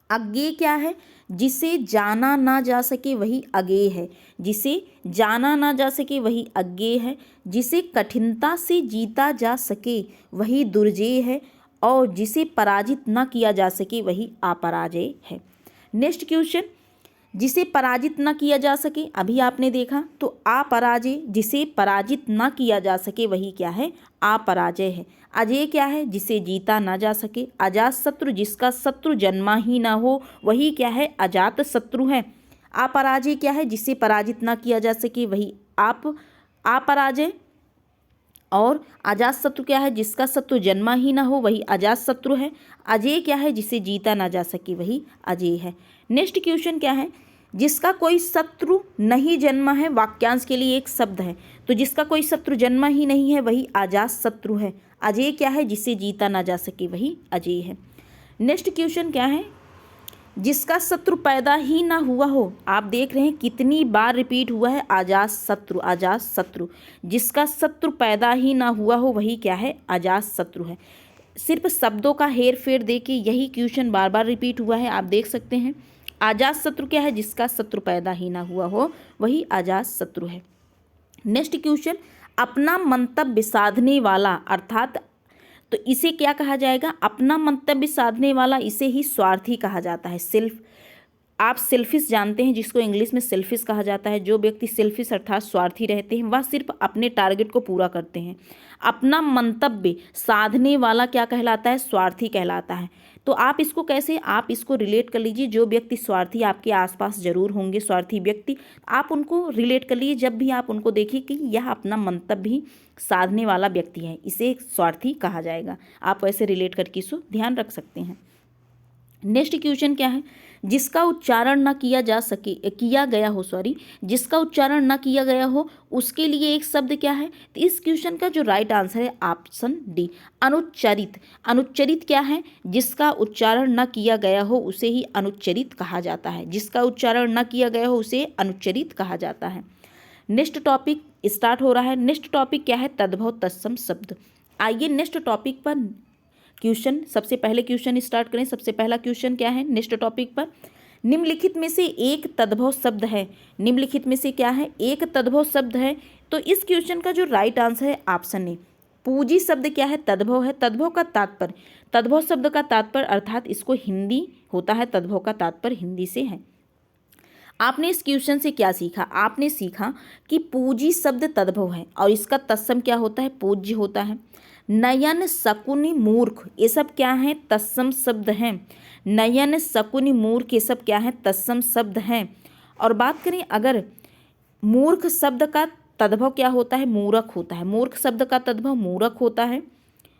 अज्ञेय क्या है? जिसे जाना ना जा सके वही अज्ञेय है। जिसे जाना ना जा सके वही अज्ञेय है। जिसे कठिनता से जीता जा सके वही दुर्जेय है। और जिसे पराजित ना किया जा सके वही अपराजय है। नेक्स्ट क्वेश्चन, जिसे पराजित न किया जा सके, अभी आपने देखा तो अपराजय, जिसे पराजित न किया जा सके वही क्या है? अपराजय है। अजेय क्या है? जिसे जीता ना जा सके। अजात शत्रु, जिसका शत्रु जन्मा ही ना हो वही क्या है? अजात शत्रु है। अपराजय क्या है? जिसे पराजित ना किया जा सके वही अपराजय। और अजात शत्रु क्या है? जिसका शत्रु जन्मा ही ना हो वही अजात शत्रु है। अजेय क्या है? जिसे जीता ना जा सके वही अजेय है। नेक्स्ट क्वेश्चन क्या है? जिसका कोई शत्रु नहीं जन्मा है, वाक्यांश के लिए एक शब्द है, तो जिसका कोई शत्रु जन्मा ही नहीं है वही अजात शत्रु है। अजेय क्या है? जिसे जीता ना जा सके वही अजेय है। नेक्स्ट क्वेश्चन क्या है? जिसका शत्रु पैदा ही ना हुआ हो, आप देख रहे हैं कितनी बार रिपीट हुआ है अजात शत्रु, अजात शत्रु। जिसका शत्रु पैदा ही ना हुआ हो वही क्या है? अजात शत्रु है। सिर्फ शब्दों का हेर फेर दे के यही क्वेश्चन बार बार रिपीट हुआ है, आप देख सकते हैं। अजात शत्रु क्या है? जिसका शत्रु पैदा ही ना हुआ हो वही अजात शत्रु है। नेक्स्ट क्वेश्चन, अपना मंतव्य साधने वाला, अर्थात तो इसे क्या कहा जाएगा? अपना मंतव्य साधने वाला, इसे ही स्वार्थी कहा जाता है। आप सेल्फिश जानते हैं, जिसको इंग्लिश में सेल्फिश कहा जाता है। जो व्यक्ति सेल्फिश अर्थात स्वार्थी रहते हैं वह सिर्फ अपने टारगेट को पूरा करते हैं। अपना मंतव्य साधने वाला क्या कहलाता है? स्वार्थी कहलाता है। तो आप इसको कैसे, आप इसको रिलेट कर लीजिए। जो व्यक्ति स्वार्थी आपके आसपास जरूर होंगे, स्वार्थी व्यक्ति, आप उनको रिलेट कर लीजिए। जब भी आप उनको देखिए कि यह अपना मंतव्य ही साधने वाला व्यक्ति है, इसे स्वार्थी कहा जाएगा। आप वैसे रिलेट करके इसको ध्यान रख सकते हैं। नेक्स्ट क्वेश्चन क्या है? जिसका उच्चारण न किया जा सके, किया गया हो, जिसका उच्चारण न किया गया हो उसके लिए एक शब्द क्या है? तो इस क्वेश्चन का जो राइट आंसर है ऑप्शन डी, अनुच्चरित। अनुच्चरित क्या है? जिसका उच्चारण न किया गया हो उसे ही अनुच्चरित कहा जाता है। जिसका उच्चारण न किया गया हो उसे अनुच्चरित कहा जाता है। नेक्स्ट टॉपिक स्टार्ट हो रहा है। नेक्स्ट टॉपिक क्या है? तद्भव तत्सम शब्द। आइए नेक्स्ट टॉपिक पर क्वेश्चन, सबसे पहले क्वेश्चन स्टार्ट करें। सबसे पहला क्वेश्चन क्या है नेक्स्ट टॉपिक पर? निम्नलिखित में से एक तद्भव शब्द है। निम्नलिखित में से क्या है? एक तद्भव शब्द है। तो इस क्वेश्चन का जो राइट आंसर है ऑप्शन ए, पूजी शब्द क्या है? तद्भव है। तद्भव का तात्पर्य, तद्भव शब्द का तात्पर्य अर्थात इसको हिंदी होता है, तद्भव का तात्पर्य हिंदी से है। आपने इस क्वेश्चन से क्या सीखा? आपने सीखा कि पूजी शब्द तद्भव है और इसका तत्सम क्या होता है? पूज्य होता है। नयन, शकुनि, मूर्ख, ये सब क्या है? तत्सम शब्द हैं। नयन, शकुनि, मूर्ख ये सब क्या है? तत्सम शब्द हैं। और बात करें अगर मूर्ख शब्द का तद्भव क्या होता है? मूर्ख होता है। मूर्ख शब्द का तद्भव मूर्ख होता है।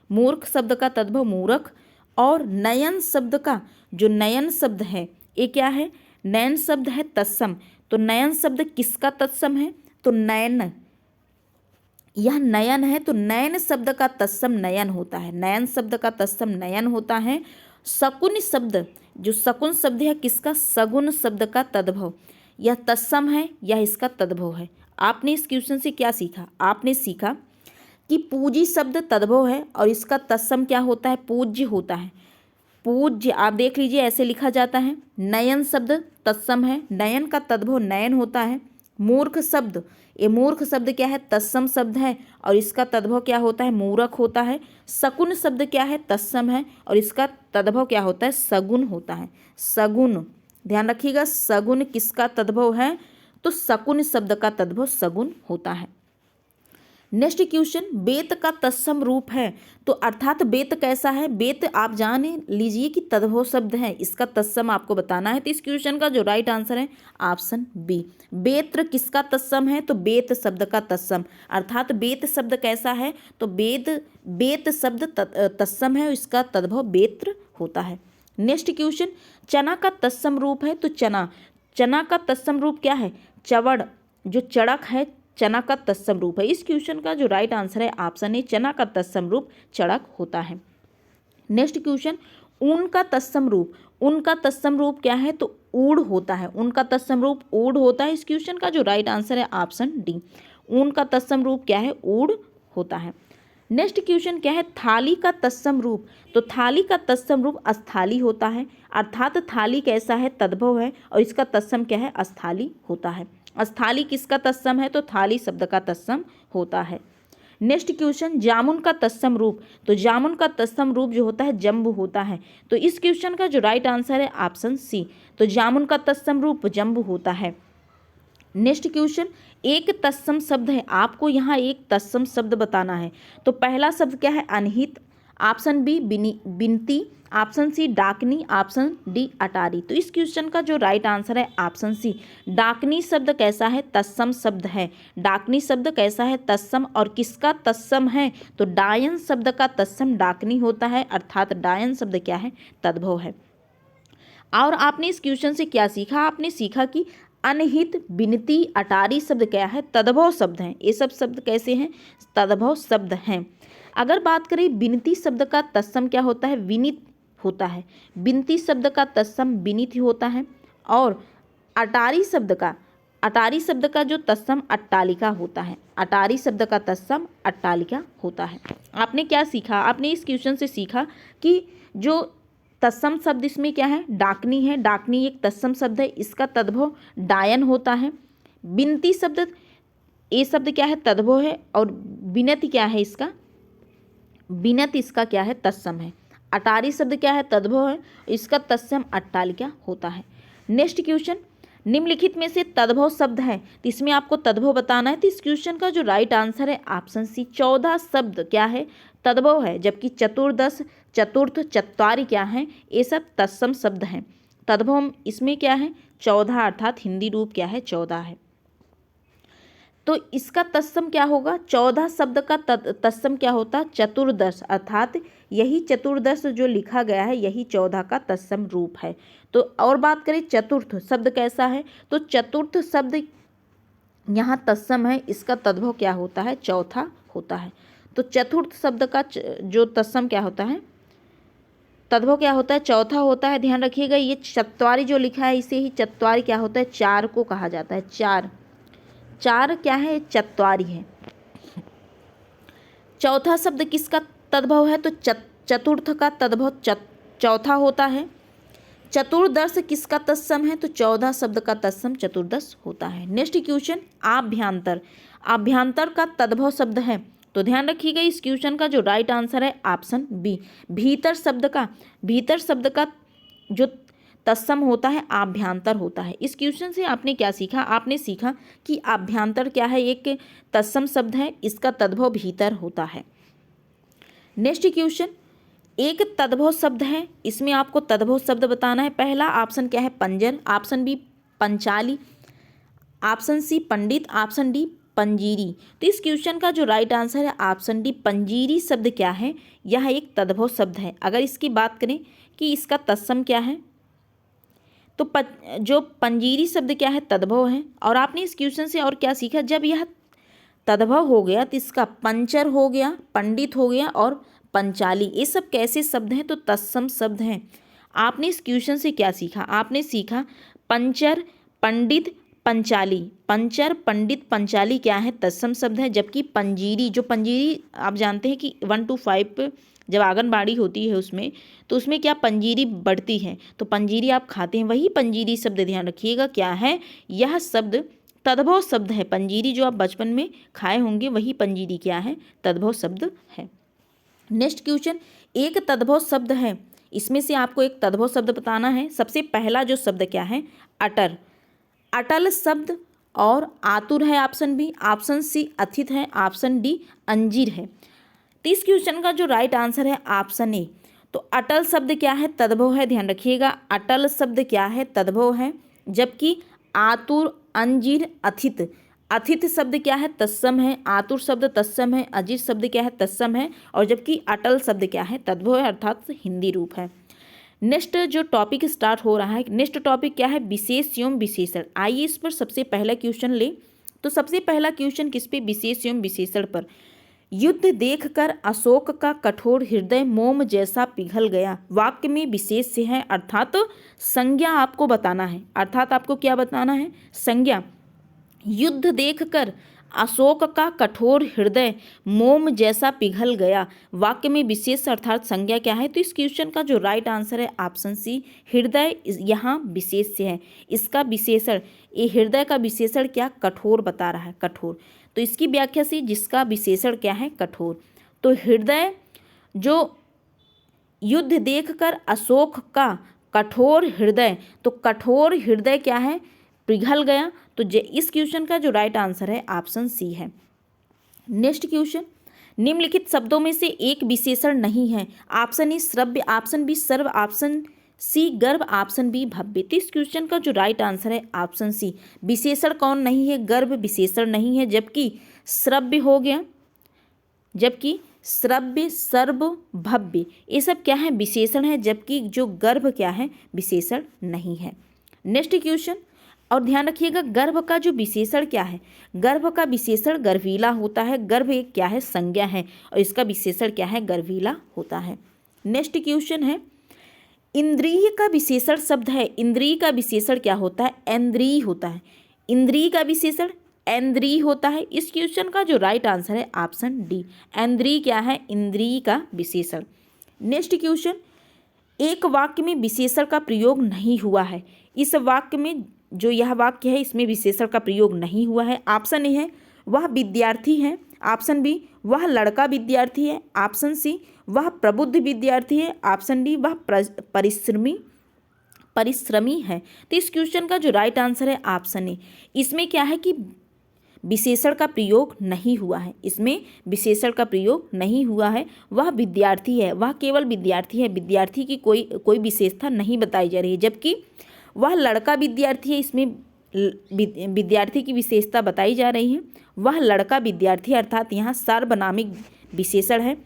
मूर्ख शब्द का तद्भव मूर्ख। और नयन शब्द का जो नयन शब्द है ये क्या है? नयन शब्द है तत्सम। तो नयन शब्द किसका तत्सम है? तो नयन, यह नयन है तो नयन शब्द का तत्सम नयन होता है। नयन शब्द का तत्सम नयन होता है। शकुन शब्द, जो शकुन शब्द है किसका? सगुन शब्द का तद्भव। यह तत्सम है, यह इसका तद्भव है। आपने इस क्वेश्चन से क्या सीखा? आपने सीखा कि पूजी शब्द तद्भव है और इसका तत्सम क्या होता है? पूज्य होता है। पूज्य, आप देख लीजिए ऐसे लिखा जाता है। नयन शब्द तत्सम है, नयन का तद्भव नयन होता है। मूर्ख शब्द, ये मूर्ख शब्द क्या है? तत्सम शब्द है और इसका तद्भव क्या होता है? मूर्ख होता है। शकुन शब्द क्या है? तत्सम है और इसका तद्भव क्या होता है? सगुन होता है। सगुन, ध्यान रखिएगा, सगुन किसका तद्भव है? तो शकुन शब्द का तद्भव सगुन होता है। नेक्स्ट क्वेश्चन, बेत का तत्सम रूप है, तो अर्थात बेत कैसा है? बेत आप जान लीजिए कि तद्भव शब्द है, इसका तत्सम आपको बताना है। तो इस क्वेश्चन का जो राइट आंसर है ऑप्शन बी। बेत्र किसका तत्सम है? तो बेत शब्द का तत्सम, अर्थात बेत शब्द कैसा है? तो बेत शब्द तत्सम है, इसका तद्भव बेत्र होता है। नेक्स्ट क्वेश्चन, चना का तत्सम रूप है, तो चना का तत्सम रूप क्या है? चवड़, जो चड़क है चना का तत्सम रूप है। इस क्वेश्चन का जो राइट आंसर है ऑप्शन ए, चना का तत्सम रूप चड़क होता है। नेक्स्ट क्वेश्चन, ऊन का तत्सम रूप, ऊन का तत्सम रूप क्या है? तो ऊड़ होता है, ऊन का तत्सम रूप ऊड़ होता है। इस क्वेश्चन का जो राइट आंसर है ऑप्शन डी, ऊन का तत्सम रूप क्या है? ऊड़ होता है। नेक्स्ट क्वेश्चन क्या है? थाली का तत्सम रूप, तो थाली का तत्सम रूप अस्थाली होता है, अर्थात थाली कैसा है? तद्भव है, और इसका तत्सम क्या है? अस्थाली होता है। अस्थाली किसका तत्सम है? तो थाली शब्द का तत्सम होता है। नेक्स्ट क्वेश्चन, जामुन का तत्सम रूप, तो जामुन का तत्सम रूप जो होता है जम्बू होता है। तो इस क्वेश्चन का जो राइट आंसर है ऑप्शन सी, तो जामुन का तत्सम रूप जम्बू होता है। नेक्स्ट क्वेश्चन, एक तत्सम शब्द है, आपको यहाँ एक तत्सम शब्द बताना है। तो पहला शब्द क्या है? अनहित, ऑप्शन बी बिनती, ऑप्शन सी डाकनी, ऑप्शन डी अटारी। तो इस क्वेश्चन का जो राइट आंसर है ऑप्शन सी, डाकनी शब्द कैसा है? तत्सम शब्द है। डाकनी शब्द कैसा है? तत्सम, और किसका तत्सम है? तो डायन शब्द का तत्सम डाकनी होता है, अर्थात डायन शब्द क्या है? तद्भव है। और आपने इस क्वेश्चन से क्या सीखा? आपने सीखा कि अनहित, बिनती, अटारी शब्द क्या है? तद्भव शब्द हैं। ये सब शब्द कैसे हैं? तद्भव शब्द हैं। अगर बात करें बिनती शब्द का तत्सम क्या होता है? विनित होता है। बिनती शब्द का तत्सम विनित ही होता है। और अटारी शब्द का जो तत्सम अट्टालिका होता है। अटारी शब्द का तत्सम अट्टालिका होता है। आपने क्या सीखा? आपने इस क्वेश्चन से सीखा कि जो तत्सम शब्द इसमें क्या है? डाकनी है। डाकनी एक तत्सम शब्द है, इसका तद्भव डायन होता है। बिनती शब्द, ये शब्द क्या है? तद्भव है। और बिनती क्या है? इसका बिनत इसका क्या है? तत्सम है। अटारी शब्द क्या है? तद्भव है, इसका तत्सम अट्टालिका होता है। नेक्स्ट क्वेश्चन, निम्नलिखित में से तद्भव शब्द है, तो इसमें आपको तद्भव बताना है। तो इस क्वेश्चन का जो राइट आंसर है ऑप्शन सी, 14 शब्द क्या है? तद्भव है, जबकि चतुर्दश, चतुर्थ, चत्वारि क्या है? ये सब तत्सम शब्द हैं। तद्भव इसमें क्या है? 14, अर्थात हिंदी रूप क्या है? 14 है। तो इसका तत्सम क्या होगा? 14 शब्द का तत्सम क्या होता? चतुर्दश, अर्थात यही चतुर्दश जो लिखा गया है यही 14 का तत्सम रूप है। तो और बात करें चतुर्थ शब्द कैसा है? तो चतुर्थ शब्द यहाँ तत्सम है, इसका तद्भव क्या होता है? चौथा होता है। तो चतुर्थ शब्द का जो तत्सम क्या होता है? तद्भव क्या होता है? चौथा होता है। ध्यान रखिएगा, ये चत्वारि जो लिखा है इसे ही चत्वारि क्या होता है? चार को कहा जाता है। चार क्या है? चत्वारि है। चौथा शब्द किसका तद्भव है? तो चतुर्थ का तद्भव चौथा होता है। चतुर्दश किसका तत्सम है? तो 14 शब्द का तत्सम चतुर्दश होता है। नेक्स्ट क्वेश्चन, आभ्यंतर, आभ्यंतर का तद्भव शब्द है। तो ध्यान रखिएगा, इस क्वेश्चन का जो राइट आंसर है ऑप्शन बी, भीतर शब्द का जो तत्सम होता है आभ्यंतर होता है। इस क्वेश्चन से आपने क्या सीखा? आपने सीखा कि आभ्यंतर क्या है? एक तत्सम शब्द है, इसका तद्भव भीतर होता है। नेक्स्ट क्वेश्चन, एक तद्भव शब्द है, इसमें आपको तद्भव शब्द बताना है। पहला ऑप्शन क्या है? पंजर, ऑप्शन बी पंचाली, ऑप्शन सी पंडित, ऑप्शन डी पंजीरी। तो इस क्वेश्चन का जो राइट आंसर है ऑप्शन डी, पंजीरी शब्द क्या है? यह एक तद्भव शब्द है। अगर इसकी बात करें कि इसका तत्सम क्या है, तो जो पंजीरी शब्द क्या है? तद्भव है। और आपने इस क्वेश्चन से और क्या सीखा? जब यह तद्भव हो गया तो इसका पंचर हो गया, पंडित हो गया और पंचाली, ये सब कैसे शब्द हैं? तो तत्सम शब्द हैं। आपने इस क्वेश्चन से क्या सीखा? आपने सीखा पंचर, पंडित, पंचाली। पंचर, पंडित, पंचाली क्या है? तत्सम शब्द है। जबकि पंजीरी, जो पंजीरी आप जानते हैं कि 1 to 5 जब आंगनबाड़ी होती है उसमें, तो उसमें क्या पंजीरी बढ़ती है, तो पंजीरी आप खाते हैं, वही पंजीरी शब्द। ध्यान रखिएगा क्या है? यह शब्द तद्भव शब्द है। पंजीरी जो आप बचपन में खाए होंगे वही पंजीरी क्या है? तद्भव शब्द है। नेक्स्ट क्वेश्चन, एक तद्भव शब्द है, इसमें से आपको एक तद्भव शब्द बताना है। सबसे पहला जो शब्द क्या है? अटर। अटल शब्द और आतुर है ऑप्शन बी, ऑप्शन सी अथित है, ऑप्शन डी अंजीर है। तो इस क्वेश्चन का जो राइट आंसर है ऑप्शन ए। तो अटल शब्द क्या है, तद्भव है, ध्यान रखिएगा अटल शब्द क्या है, तद्भव है, जबकि आतुर अंजीर अथित, अथित शब्द क्या है, तत्सम है, आतुर शब्द तत्सम है, अजीर शब्द क्या है, तत्सम है, और जबकि अटल शब्द क्या है, तद्भव है, अर्थात हिंदी रूप है। नेक्स्ट जो टॉपिक स्टार्ट हो रहा है, नेक्स्ट टॉपिक क्या है, विशेष एवं विशेषण। आइए इस पर सबसे पहला क्वेश्चन ले। तो सबसे पहला क्वेश्चन किस पे, विशेष एवं विशेषण पर। युद्ध देखकर अशोक का कठोर हृदय मोम जैसा पिघल गया, वाक्य में विशेष से है, अर्थात संज्ञा आपको बताना है, अर्थात आपको क्या बताना है, संज्ञा। युद्ध देखकर अशोक का कठोर हृदय मोम जैसा पिघल गया, वाक्य में विशेष अर्थात संज्ञा क्या है। तो इस क्वेश्चन का जो राइट आंसर है ऑप्शन सी, हृदय यहाँ विशेष से है, इसका विशेषण, ये हृदय का विशेषण क्या, कठोर बता रहा है, कठोर। तो इसकी व्याख्या से जिसका विशेषण क्या है, कठोर। तो हृदय जो युद्ध देखकर अशोक का कठोर हृदय, तो कठोर हृदय क्या है, पिघल गया। तो इस क्वेश्चन का जो राइट आंसर है ऑप्शन सी है। नेक्स्ट क्वेश्चन, निम्नलिखित शब्दों में से एक विशेषण नहीं है, ऑप्शन ए श्रव्य, ऑप्शन बी सर्व, ऑप्शन सी गर्भ, ऑप्शन बी भव्य। तो इस क्वेश्चन का जो राइट आंसर है ऑप्शन सी, विशेषण कौन नहीं है, गर्भ विशेषण नहीं है, जबकि श्रव्य हो गया, जबकि श्रव्य, सर्व, भव्य ये सब क्या है, विशेषण है, जबकि जो गर्भ क्या है, विशेषण नहीं है। नेक्स्ट क्वेश्चन, और ध्यान रखिएगा गर्भ का जो विशेषण क्या है, गर्भ का विशेषण गर्भीला होता है, गर्भ एक क्या है, संज्ञा है, और इसका विशेषण क्या है, गर्भीला होता है। नेक्स्ट क्वेश्चन है, इंद्रिय का विशेषण शब्द है, इंद्रिय का विशेषण क्या होता है, ऐन्द्रिय होता है, इंद्रिय का विशेषण ऐन्द्रिय होता है। इस क्वेश्चन का जो राइट आंसर है ऑप्शन डी, ऐन्द्रिय क्या है, इंद्रिय का विशेषण। नेक्स्ट क्वेश्चन, एक वाक्य में विशेषण का प्रयोग नहीं हुआ है, इस वाक्य में जो यह वाक्य है इसमें विशेषण का प्रयोग नहीं हुआ है। ऑप्शन ए है वह विद्यार्थी है, ऑप्शन बी वह लड़का विद्यार्थी है, ऑप्शन सी वह प्रबुद्ध विद्यार्थी है, ऑप्शन डी वह परिश्रमी है। तो इस क्वेश्चन का जो राइट आंसर है ऑप्शन ए, इसमें क्या है कि विशेषण का प्रयोग नहीं हुआ है, इसमें विशेषण का प्रयोग नहीं हुआ है, वह विद्यार्थी है, वह केवल विद्यार्थी है, विद्यार्थी की कोई विशेषता नहीं बताई जा रही है, जबकि वह लड़का विद्यार्थी है, इसमें विद्यार्थी की विशेषता बताई जा रही है, वह लड़का विद्यार्थी अर्थात यहाँ सार्वनामिक विशेषण है,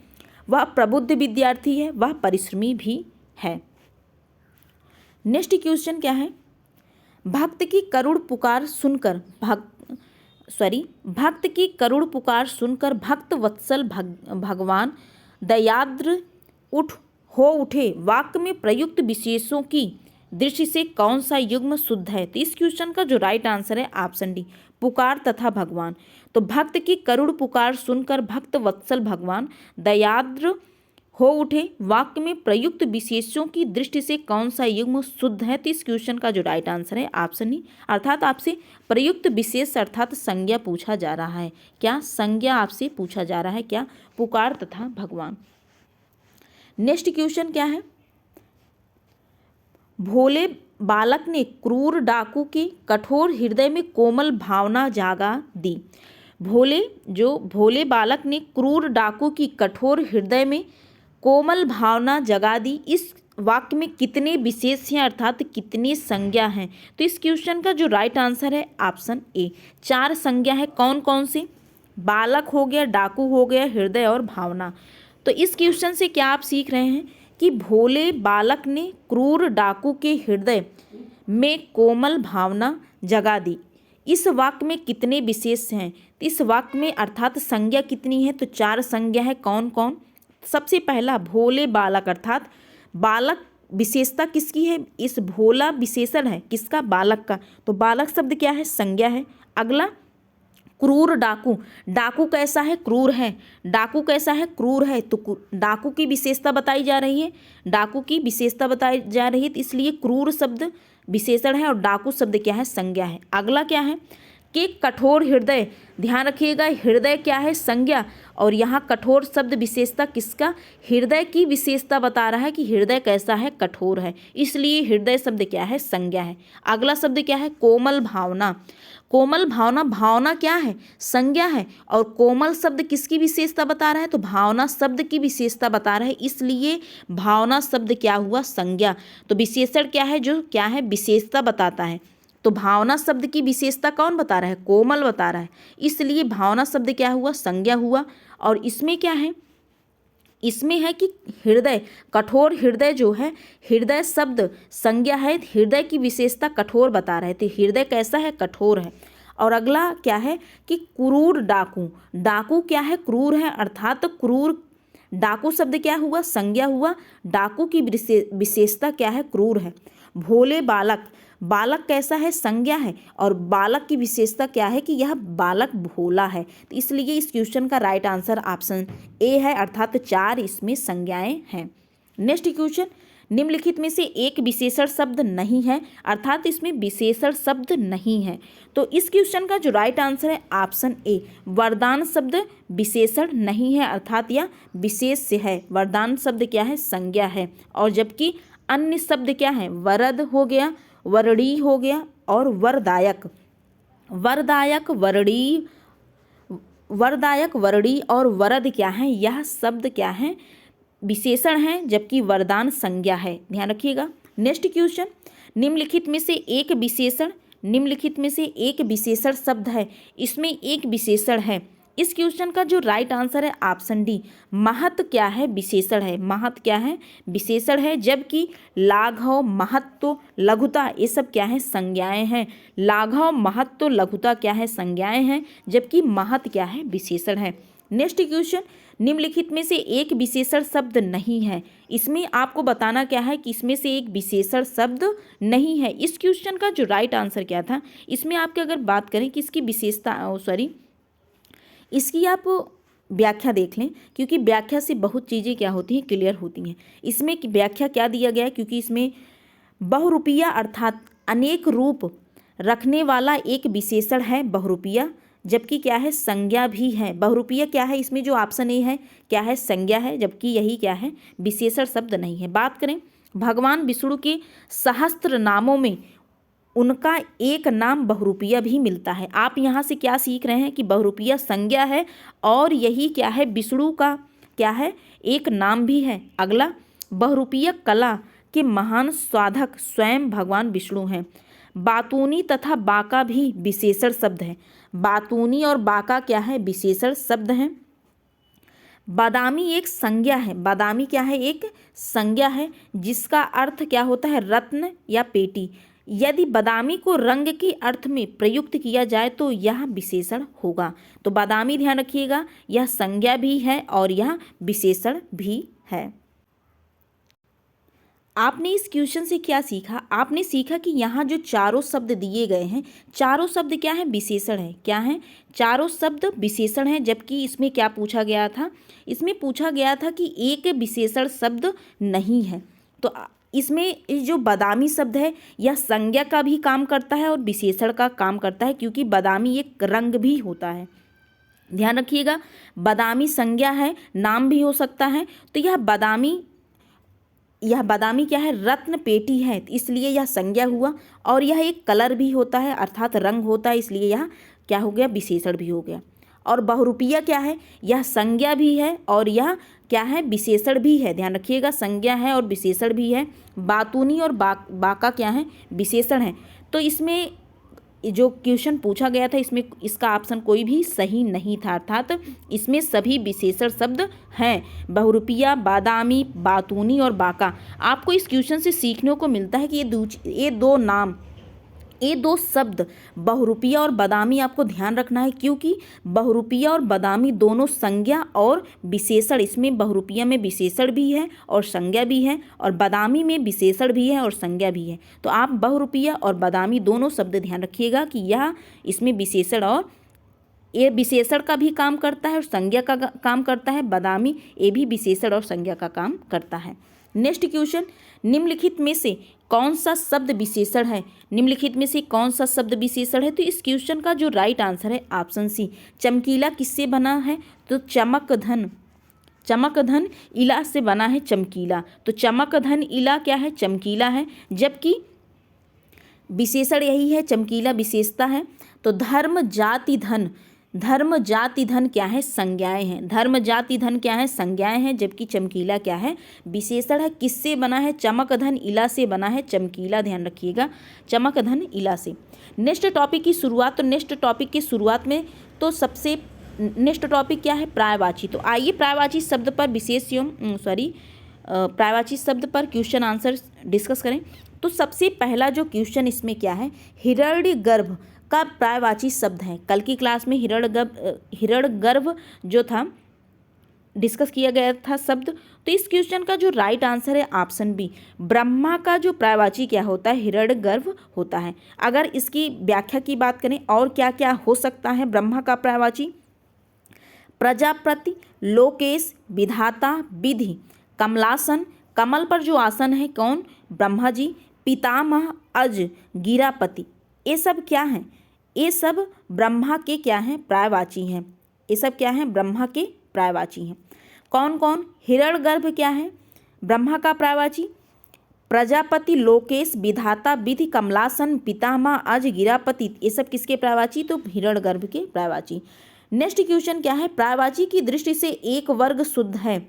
वह प्रबुद्ध विद्यार्थी है, वह परिश्रमी भी है। नेक्स्ट क्वेश्चन क्या है, भक्त की करुण पुकार सुनकर भक्त की करुण पुकार सुनकर भक्त वत्सल भगवान दयाद्र हो उठे, वाक्य में प्रयुक्त विशेषों की दृष्टि से कौन सा युग्म शुद्ध है। तो इस क्वेश्चन का जो राइट आंसर है ऑप्शन डी, पुकार तथा भगवान। तो भक्त की करुण पुकार सुनकर भक्त वत्सल भगवान दयाद्र हो उठे, वाक्य में प्रयुक्त विशेषों की दृष्टि से कौन सा युग्म शुद्ध है। तो इस क्वेश्चन का जो राइट आंसर है ऑप्शन डी, अर्थात आपसे प्रयुक्त विशेष अर्थात संज्ञा पूछा जा रहा है, क्या संज्ञा आपसे पूछा जा रहा है, क्या, पुकार तथा भगवान। नेक्स्ट क्वेश्चन क्या है, भोले बालक ने क्रूर डाकू के कठोर हृदय में कोमल भावना जागा दी। भोले बालक ने क्रूर डाकू की कठोर हृदय में कोमल भावना जगा दी, इस वाक्य में कितने विशेष हैं अर्थात कितनी संज्ञा हैं। तो इस क्वेश्चन का जो राइट आंसर है ऑप्शन ए, 4 संज्ञा है। कौन कौन से, बालक हो गया, डाकू हो गया, हृदय और भावना। तो इस क्वेश्चन से क्या आप सीख रहे हैं कि भोले बालक ने क्रूर डाकू के हृदय में कोमल भावना जगा दी, इस वाक्य में कितने विशेष हैं। तो इस वाक्य में अर्थात संज्ञा कितनी है, तो 4 संज्ञा है। कौन कौन, सबसे पहला भोले बालक, अर्थात बालक विशेषता किसकी है, इस भोला विशेषण है किसका, बालक का, तो बालक शब्द क्या है, संज्ञा है। अगला क्रूर डाकू, डाकू कैसा है, क्रूर है, डाकू कैसा है, क्रूर है, तो डाकू की विशेषता बताई जा रही है, डाकू की विशेषता बताई जा रही है, तो इसलिए क्रूर शब्द विशेषण है और डाकू शब्द क्या है, संज्ञा है। अगला क्या है, कि कठोर हृदय, ध्यान रखिएगा हृदय क्या है, संज्ञा, और यहाँ कठोर शब्द विशेषता किसका, हृदय की विशेषता बता रहा है कि हृदय कैसा है, कठोर है, इसलिए हृदय शब्द क्या है, संज्ञा है। अगला शब्द क्या है, कोमल भावना। कोमल भावना, भावना क्या है, संज्ञा है, और कोमल शब्द किसकी विशेषता बता रहा है, तो भावना शब्द की विशेषता बता रहा है, इसलिए भावना शब्द क्या हुआ, संज्ञा। तो विशेषण क्या है, जो क्या है, विशेषता बताता है। तो भावना शब्द की विशेषता कौन बता रहा है, कोमल बता रहा है, इसलिए भावना शब्द क्या हुआ, संज्ञा हुआ। और इसमें क्या है, इसमें है कि हृदय, कठोर हृदय जो है, हृदय शब्द संज्ञा है, हृदय की विशेषता कठोर बता रहे थे, हृदय कैसा है, कठोर है। और अगला क्या है कि क्रूर डाकू, डाकू क्या है, क्रूर है, अर्थात क्रूर, डाकू शब्द क्या हुआ, संज्ञा हुआ, डाकू की विशेषता क्या है, क्रूर है। भोले बालक, बालक कैसा है, संज्ञा है, और बालक की विशेषता क्या है कि यह बालक भोला है, तो इसलिए इस क्वेश्चन का राइट आंसर ऑप्शन ए है, अर्थात 4 इसमें संज्ञाएं हैं। नेक्स्ट क्वेश्चन, निम्नलिखित में से एक विशेषण शब्द नहीं है, अर्थात इसमें विशेषण शब्द नहीं है, तो इस क्वेश्चन का जो राइट आंसर है ऑप्शन ए, वरदान शब्द विशेषण नहीं है, अर्थात यह विशेष है, वरदान शब्द क्या है, संज्ञा है, और जबकि अन्य शब्द क्या है, वरद हो गया, वरड़ी हो गया, और वरदायक, वरदायक, वरड़ी, वरदायक, वरड़ी और वरद क्या है, यह शब्द क्या है, विशेषण है, जबकि वरदान संज्ञा है, ध्यान रखिएगा। नेक्स्ट क्वेश्चन, निम्नलिखित में से एक विशेषण, निम्नलिखित में से एक विशेषण शब्द है, इसमें एक विशेषण है, इस क्वेश्चन का जो राइट आंसर है ऑप्शन डी, महत क्या है, विशेषण है, महत क्या है, विशेषण है, जबकि लाघव, महत्व, लघुता ये सब क्या है, संज्ञाएं हैं, लाघव, महत्व, लघुता क्या है, संज्ञाएं हैं, जबकि महत क्या है, विशेषण है। नेक्स्ट क्वेश्चन, निम्नलिखित में से एक विशेषण शब्द नहीं है, इसमें आपको बताना क्या है कि इसमें से एक विशेषण शब्द नहीं है, इस क्वेश्चन का जो राइट आंसर क्या था, इसमें आपके अगर बात करें कि इसकी विशेषता इसकी आप व्याख्या देख लें, क्योंकि व्याख्या से बहुत चीज़ें क्या होती हैं, क्लियर होती हैं। इसमें व्याख्या क्या दिया गया है, क्योंकि इसमें बहुरूपिया अर्थात अनेक रूप रखने वाला एक विशेषण है बहुरूपिया, जबकि क्या है, संज्ञा भी है। बहुरूपिया क्या है, इसमें जो ऑप्शन ए है क्या है, संज्ञा है, जबकि यही क्या है, विशेषण शब्द नहीं है। बात करें भगवान विष्णु के सहस्त्र नामों में उनका एक नाम बहुरूपिया भी मिलता है। आप यहाँ से क्या सीख रहे हैं कि बहुरूपिया संज्ञा है, और यही क्या है, विष्णु का क्या है, एक नाम भी है। अगला, बहुरूपिया कला के महान साधक स्वयं भगवान विष्णु हैं। बातूनी तथा बाका भी विशेषण शब्द है, बातूनी और बाका क्या है, विशेषण शब्द हैं। बादामी एक संज्ञा है, बादामी क्या है, एक संज्ञा है, जिसका अर्थ क्या होता है, रत्न या पेटी। यदि बादामी को रंग के अर्थ में प्रयुक्त किया जाए तो यह विशेषण होगा। तो बादामी ध्यान रखिएगा, यह संज्ञा भी है और यह विशेषण भी है। आपने इस क्वेश्चन से क्या सीखा, आपने सीखा कि यहाँ जो चारों शब्द दिए गए हैं, चारों शब्द क्या है, विशेषण है, क्या है, चारों शब्द विशेषण हैं, जबकि इसमें क्या पूछा गया था, इसमें पूछा गया था कि एक विशेषण शब्द नहीं है। तो इसमें जो बादामी शब्द है यह संज्ञा का भी काम करता है और विशेषण का काम करता है, क्योंकि बादामी एक रंग भी होता है, ध्यान रखिएगा। बादामी संज्ञा है, नाम भी हो सकता है, तो यह बादामी क्या है, रत्न पेटी है, इसलिए यह संज्ञा हुआ, और यह एक कलर भी होता है अर्थात रंग होता है, इसलिए यह क्या हो गया, विशेषण भी हो गया। और बहुरूपिया क्या है, यह संज्ञा भी है और यह क्या है, विशेषण भी है, ध्यान रखिएगा, संज्ञा है और विशेषण भी है। बातूनी और बाका क्या है, विशेषण है। तो इसमें जो क्वेश्चन पूछा गया था, इसमें इसका ऑप्शन कोई भी सही नहीं था, अर्थात इसमें सभी विशेषण शब्द हैं, बहुरूपिया, बादामी, बातूनी और बाका। आपको इस क्वेश्चन से सीखने को मिलता है कि ये दो शब्द बहुरूपिया और बादामी आपको ध्यान रखना है, क्योंकि बहुरूपिया और बादामी दोनों संज्ञा और विशेषण, इसमें बहुरूपिया में विशेषण भी है और संज्ञा भी है, और बादामी में विशेषण भी है और संज्ञा भी है। तो आप बहुरूपिया और बादामी दोनों शब्द ध्यान रखिएगा कि यह इसमें विशेषण, और ये विशेषण का भी काम करता है और संज्ञा का काम करता है, बादामी ये भी विशेषण और संज्ञा का काम करता है। नेक्स्ट क्वेश्चन, निम्नलिखित में से कौन सा शब्द विशेषण है? निम्नलिखित में से कौन सा शब्द विशेषण है? तो इस क्वेश्चन का जो राइट आंसर है ऑप्शन सी, चमकीला किससे बना है? तो चमकधन, चमकधन इला से बना है चमकीला। तो चमकधन इला क्या है? चमकीला है, जबकि विशेषण यही है, चमकीला विशेषता है। तो धर्म जाति धन, धर्म जाति धन क्या है? संज्ञाएं हैं। धर्म जाति धन क्या है? संज्ञाएं हैं, जबकि चमकीला क्या है? विशेषण है। किससे बना है? चमकधन इला से बना है चमकीला, ध्यान रखिएगा, चमकधन इला से। नेक्स्ट टॉपिक की शुरुआत, तो नेक्स्ट टॉपिक की शुरुआत में तो सबसे नेक्स्ट टॉपिक क्या है? प्रायवाची। तो आइए प्रायवाची शब्द पर प्रायवाची शब्द पर क्वेश्चन आंसर डिस्कस करें। तो सबसे पहला जो क्वेश्चन इसमें क्या है? हिरण्यगर्भ का प्रायवाची शब्द है। कल की क्लास में हिरण्यगर्भ जो था डिस्कस किया गया था शब्द। तो इस क्वेश्चन का जो राइट आंसर है ऑप्शन बी, ब्रह्मा का जो प्रायवाची क्या होता है? हिरण्यगर्भ होता है। अगर इसकी व्याख्या की बात करें और क्या क्या हो सकता है ब्रह्मा का प्रायवाची? प्रजापति, लोकेश, विधाता, विधि, कमलासन, कमल पर जो आसन है कौन? ब्रह्मा जी, पितामह, अज, गिरापति, ये सब क्या हैं? ये सब ब्रह्मा के क्या हैं? प्रायवाची हैं। ये सब क्या हैं? ब्रह्मा के प्रायवाची हैं। कौन कौन? हिरण्यगर्भ क्या है? ब्रह्मा का प्रायवाची। प्रजापति, लोकेश, विधाता, विधि, कमलासन, पितामह, अज, गिरापति, ये सब किसके प्रायवाची? तो हिरण्यगर्भ के प्रायवाची। नेक्स्ट क्वेश्चन क्या है? प्रायवाची की दृष्टि से एक वर्ग शुद्ध है।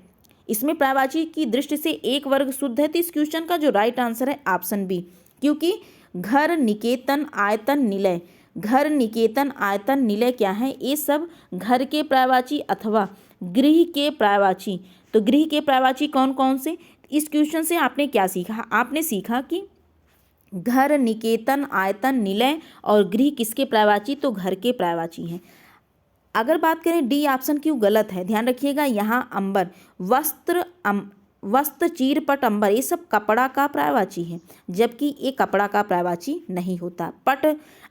इसमें प्रायवाची की दृष्टि से एक वर्ग शुद्ध है। तो इस क्वेश्चन का जो राइट आंसर है ऑप्शन बी, क्योंकि घर, निकेतन, आयतन, निलय, घर, निकेतन, आयतन, निलय क्या है? ये सब घर के प्रायवाची अथवा गृह के प्रायवाची। तो गृह के प्रायवाची कौन कौन से? इस क्वेश्चन से आपने क्या सीखा? आपने सीखा कि घर, निकेतन, आयतन, निलय और गृह किसके प्रायवाची? तो घर के प्रायवाची हैं। अगर बात करें डी ऑप्शन क्यों गलत है, ध्यान रखिएगा, यहाँ अंबर, वस्त्र, चीरपट, अंबर, ये सब कपड़ा का प्रायवाची है, जबकि ये कपड़ा का प्रायवाची नहीं होता। पट,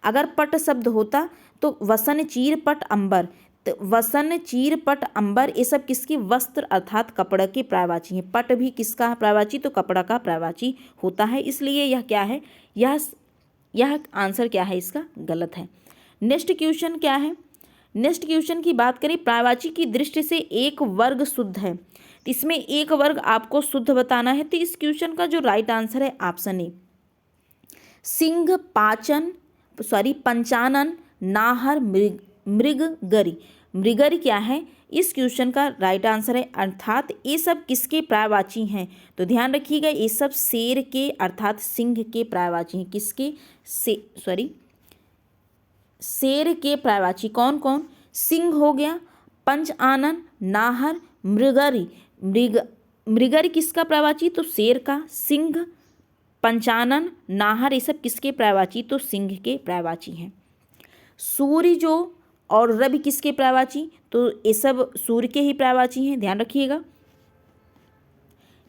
अगर पट शब्द होता तो वसन, चीरपट, अंबर, तो वसन, चीरपट, अंबर, ये सब किसके? वस्त्र अर्थात कपड़ा के प्रायवाची हैं। पट भी किसका प्रायवाची? तो कपड़ा का प्रायवाची होता है। इसलिए यह क्या है? यह आंसर क्या है? इसका गलत है। नेक्स्ट क्वेश्चन क्या है? नेक्स्ट क्वेश्चन की बात करें, प्रायवाची की दृष्टि से एक वर्ग शुद्ध है। इसमें एक वर्ग आपको शुद्ध बताना है। तो इस क्वेश्चन का जो राइट आंसर है ऑप्शन ए, सिंह, पंचानन, नाहर, मृगरी। मृगरी क्या है? इस क्वेश्चन का राइट आंसर है, अर्थात ये सब किसके प्रायवाची हैं? तो ध्यान रखिएगा, ये सब शेर के अर्थात सिंह के प्रायवाची हैं। किसके? शेर के प्रायवाची कौन कौन? सिंह हो गया, पंचानन, नाहर, मृगरी। मृगरी किसका प्रायवाची? तो शेर का। सिंह, पंचानन, नाहर, ये सब किसके प्रायवाची? तो सिंह के प्रायवाची हैं। सूर्य जो और रवि किसके प्रायवाची? तो ये सब सूर्य के ही प्रायवाची हैं, ध्यान रखिएगा।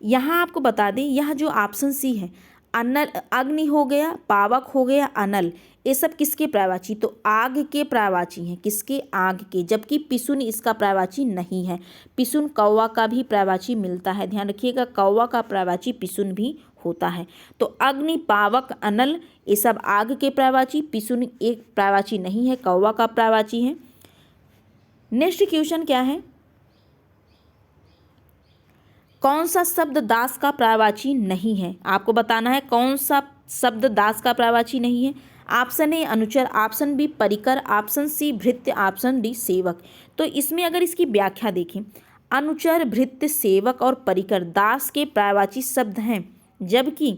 यहाँ आपको बता दें, यह जो ऑप्शन सी है, अनल, अग्नि हो गया, पावक हो गया, अनल, ये सब किसके प्रायवाची? तो आग के प्रायवाची हैं। किसके? आग के। जबकि पिसुन इसका प्रायवाची नहीं है। पिसुन कौवा का भी प्रायवाची मिलता है, ध्यान रखिएगा, कौवा का प्रायवाची पिसुन भी होता है। तो अग्नि, पावक, अनल, ये सब आग के प्रायवाची, पिसुन एक प्रायवाची नहीं है, कौवा का प्रायवाची है। नेक्स्ट क्वेश्चन क्या है? कौन सा शब्द दास का प्रायवाची नहीं है? आपको बताना है कौन सा शब्द दास का प्रायवाची नहीं है। ऑप्शन ए अनुचर, ऑप्शन बी परिकर, ऑप्शन सी भृत्य, ऑप्शन डी सेवक। तो इसमें अगर इसकी व्याख्या देखें, अनुचर, भृत्य, सेवक और परिकर दास के प्रायवाची शब्द हैं, जबकि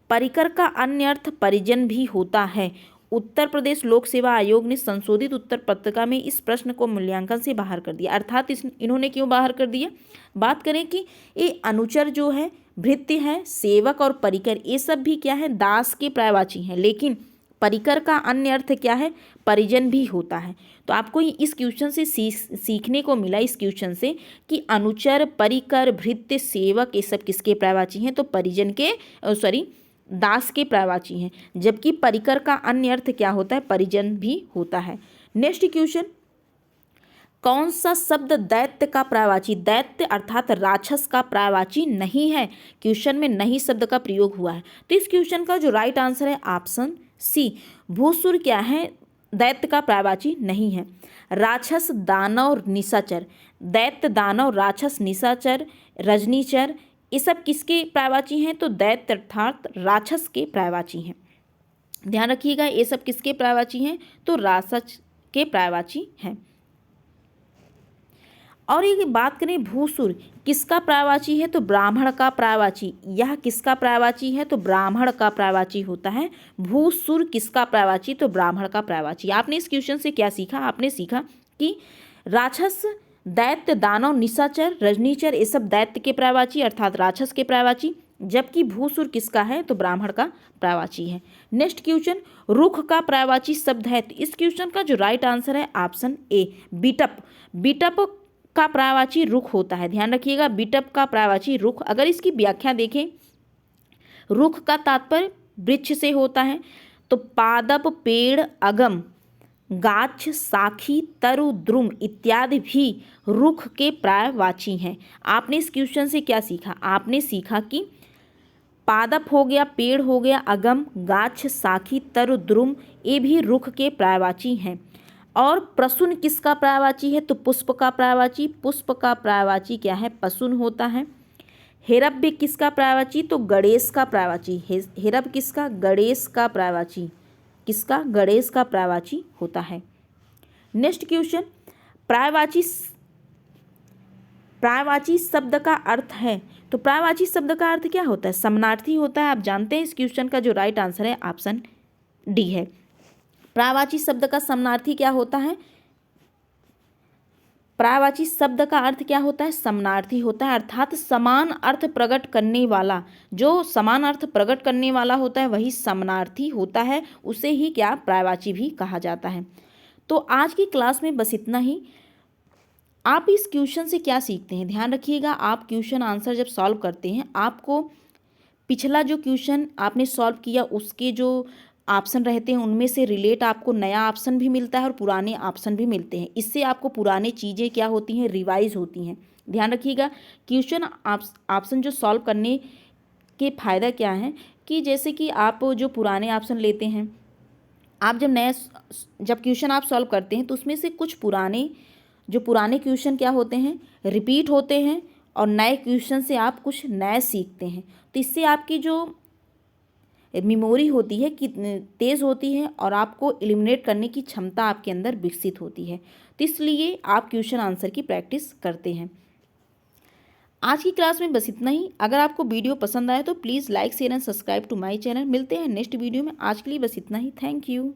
परिकर का अन्य अर्थ परिजन भी होता है। उत्तर प्रदेश लोक सेवा आयोग ने संशोधित उत्तर पत्रिका में इस प्रश्न को मूल्यांकन से बाहर कर दिया। अर्थात इन्होंने क्यों बाहर कर दिया? बात करें कि ये अनुचर जो है, भृत्य है, सेवक और परिकर, ये सब भी क्या है? दास के प्रायवाची हैं, लेकिन परिकर का अन्य अर्थ क्या है? परिजन भी होता है। तो आपको इस क्वेश्चन से सीखने को मिला, इस क्वेश्चन से, कि अनुचर, परिकर, भृत्य, सेवक, ये सब किसके प्रायवाची हैं? तो परिजन के दास के प्रायवाची हैं, जबकि परिकर का अन्य अर्थ क्या होता है? परिजन भी होता है। नेक्स्ट क्वेश्चन, कौन सा शब्द दैत्य का पर्यायवाची, दैत्य अर्थात राक्षस का पर्यायवाची नहीं है? क्वेश्चन में नहीं शब्द का प्रयोग हुआ है। तो इस क्वेश्चन का जो राइट आंसर है ऑप्शन सी, भूसुर क्या है, दैत्य का पर्यायवाची नहीं है। राक्षस, दानव, निशाचर, दैत्य, दानव, राक्षस, निशाचर, रजनीचर, ये सब किसके पर्यायवाची हैं? तो दैत्य अर्थात राक्षस के पर्यायवाची हैं। ध्यान रखिएगा, ये सब किसके पर्यायवाची हैं? तो राक्षस के पर्यायवाची हैं। और ये बात करें भूसुर किसका पर्यायवाची है? तो ब्राह्मण का पर्यायवाची। यह किसका पर्यायवाची है? तो ब्राह्मण का पर्यायवाची होता है। भूसुर किसका पर्यायवाची? तो ब्राह्मण का पर्यायवाची। आपने इस क्वेश्चन से क्या सीखा? आपने सीखा कि राक्षस, दैत्य, दानव, निशाचर, रजनीचर ये सब दैत्य के पर्यायवाची अर्थात राक्षस के पर्यायवाची, जबकि भूसुर किसका है? तो ब्राह्मण का पर्यायवाची है। नेक्स्ट क्वेश्चन, रुख का पर्यायवाची शब्द है। तो इस क्वेश्चन का जो राइट आंसर है ऑप्शन ए, बिटप। बिटप का पर्यायवाची रुख होता है। ध्यान रखिएगा, बिटप का पर्यायवाची रुख। अगर इसकी व्याख्या देखें, रुख का तात्पर्य वृक्ष से होता है। तो पादप, पेड़, अगम, गाछ, साखी, तरु, द्रुम इत्यादि भी रुख के पर्यायवाची हैं। आपने इस क्वेश्चन से क्या सीखा? आपने सीखा कि पादप हो गया, पेड़ हो गया, अगम, गाछ, साखी, तरु, द्रुम ये भी रुख के पर्यायवाची हैं। और प्रसून किसका पर्यायवाची है? तो पुष्प का पर्यायवाची। पुष्प का पर्यायवाची क्या है? पसून होता है। हेरब्य किसका पर्यायवाची? तो गणेश का पर्यायवाची। हेरब किसका? गणेश का पर्यायवाची। किसका? गणेश का पर्यायवाची होता है। नेक्स्ट क्वेश्चन, पर्यायवाची शब्द का अर्थ है। तो पर्यायवाची शब्द का अर्थ क्या होता है? समानार्थी होता है। आप जानते हैं इस क्वेश्चन का जो राइट आंसर है ऑप्शन डी है। पर्यायवाची शब्द का समानार्थी क्या होता है? पर्यायवाची शब्द का अर्थ क्या होता है? समानार्थी होता है, अर्थात समान अर्थ प्रकट करने वाला। जो समान अर्थ प्रकट करने वाला होता है वही समानार्थी होता है, उसे ही क्या पर्यायवाची भी कहा जाता है। तो आज की क्लास में बस इतना ही। आप इस क्वेश्चन से क्या सीखते हैं? ध्यान रखिएगा, आप क्वेश्चन आंसर जब सॉल्व करते हैं, आपको पिछला जो क्वेश्चन आपने सॉल्व किया उसके जो ऑप्शन रहते हैं उनमें से रिलेट आपको नया ऑप्शन भी मिलता है और पुराने ऑप्शन भी मिलते हैं। इससे आपको पुरानी चीज़ें क्या होती हैं? रिवाइज होती हैं। ध्यान रखिएगा, क्वेश्चन ऑप्शन जो सॉल्व करने के फ़ायदा क्या है कि जैसे कि आप जो पुराने ऑप्शन लेते हैं, आप जब क्वेश्चन आप सॉल्व करते हैं तो उसमें से कुछ पुराने क्वेश्चन क्या होते हैं? रिपीट होते हैं और नए क्वेश्चन से आप कुछ नए सीखते हैं। तो इससे आपकी जो मेमोरी होती है कि तेज़ होती है और आपको एलिमिनेट करने की क्षमता आपके अंदर विकसित होती है। तो इसलिए आप क्वेश्चन आंसर की प्रैक्टिस करते हैं। आज की क्लास में बस इतना ही। अगर आपको वीडियो पसंद आए तो please like, share and subscribe to my channel. मिलते हैं नेक्स्ट वीडियो में। आज के लिए बस इतना ही। Thank you.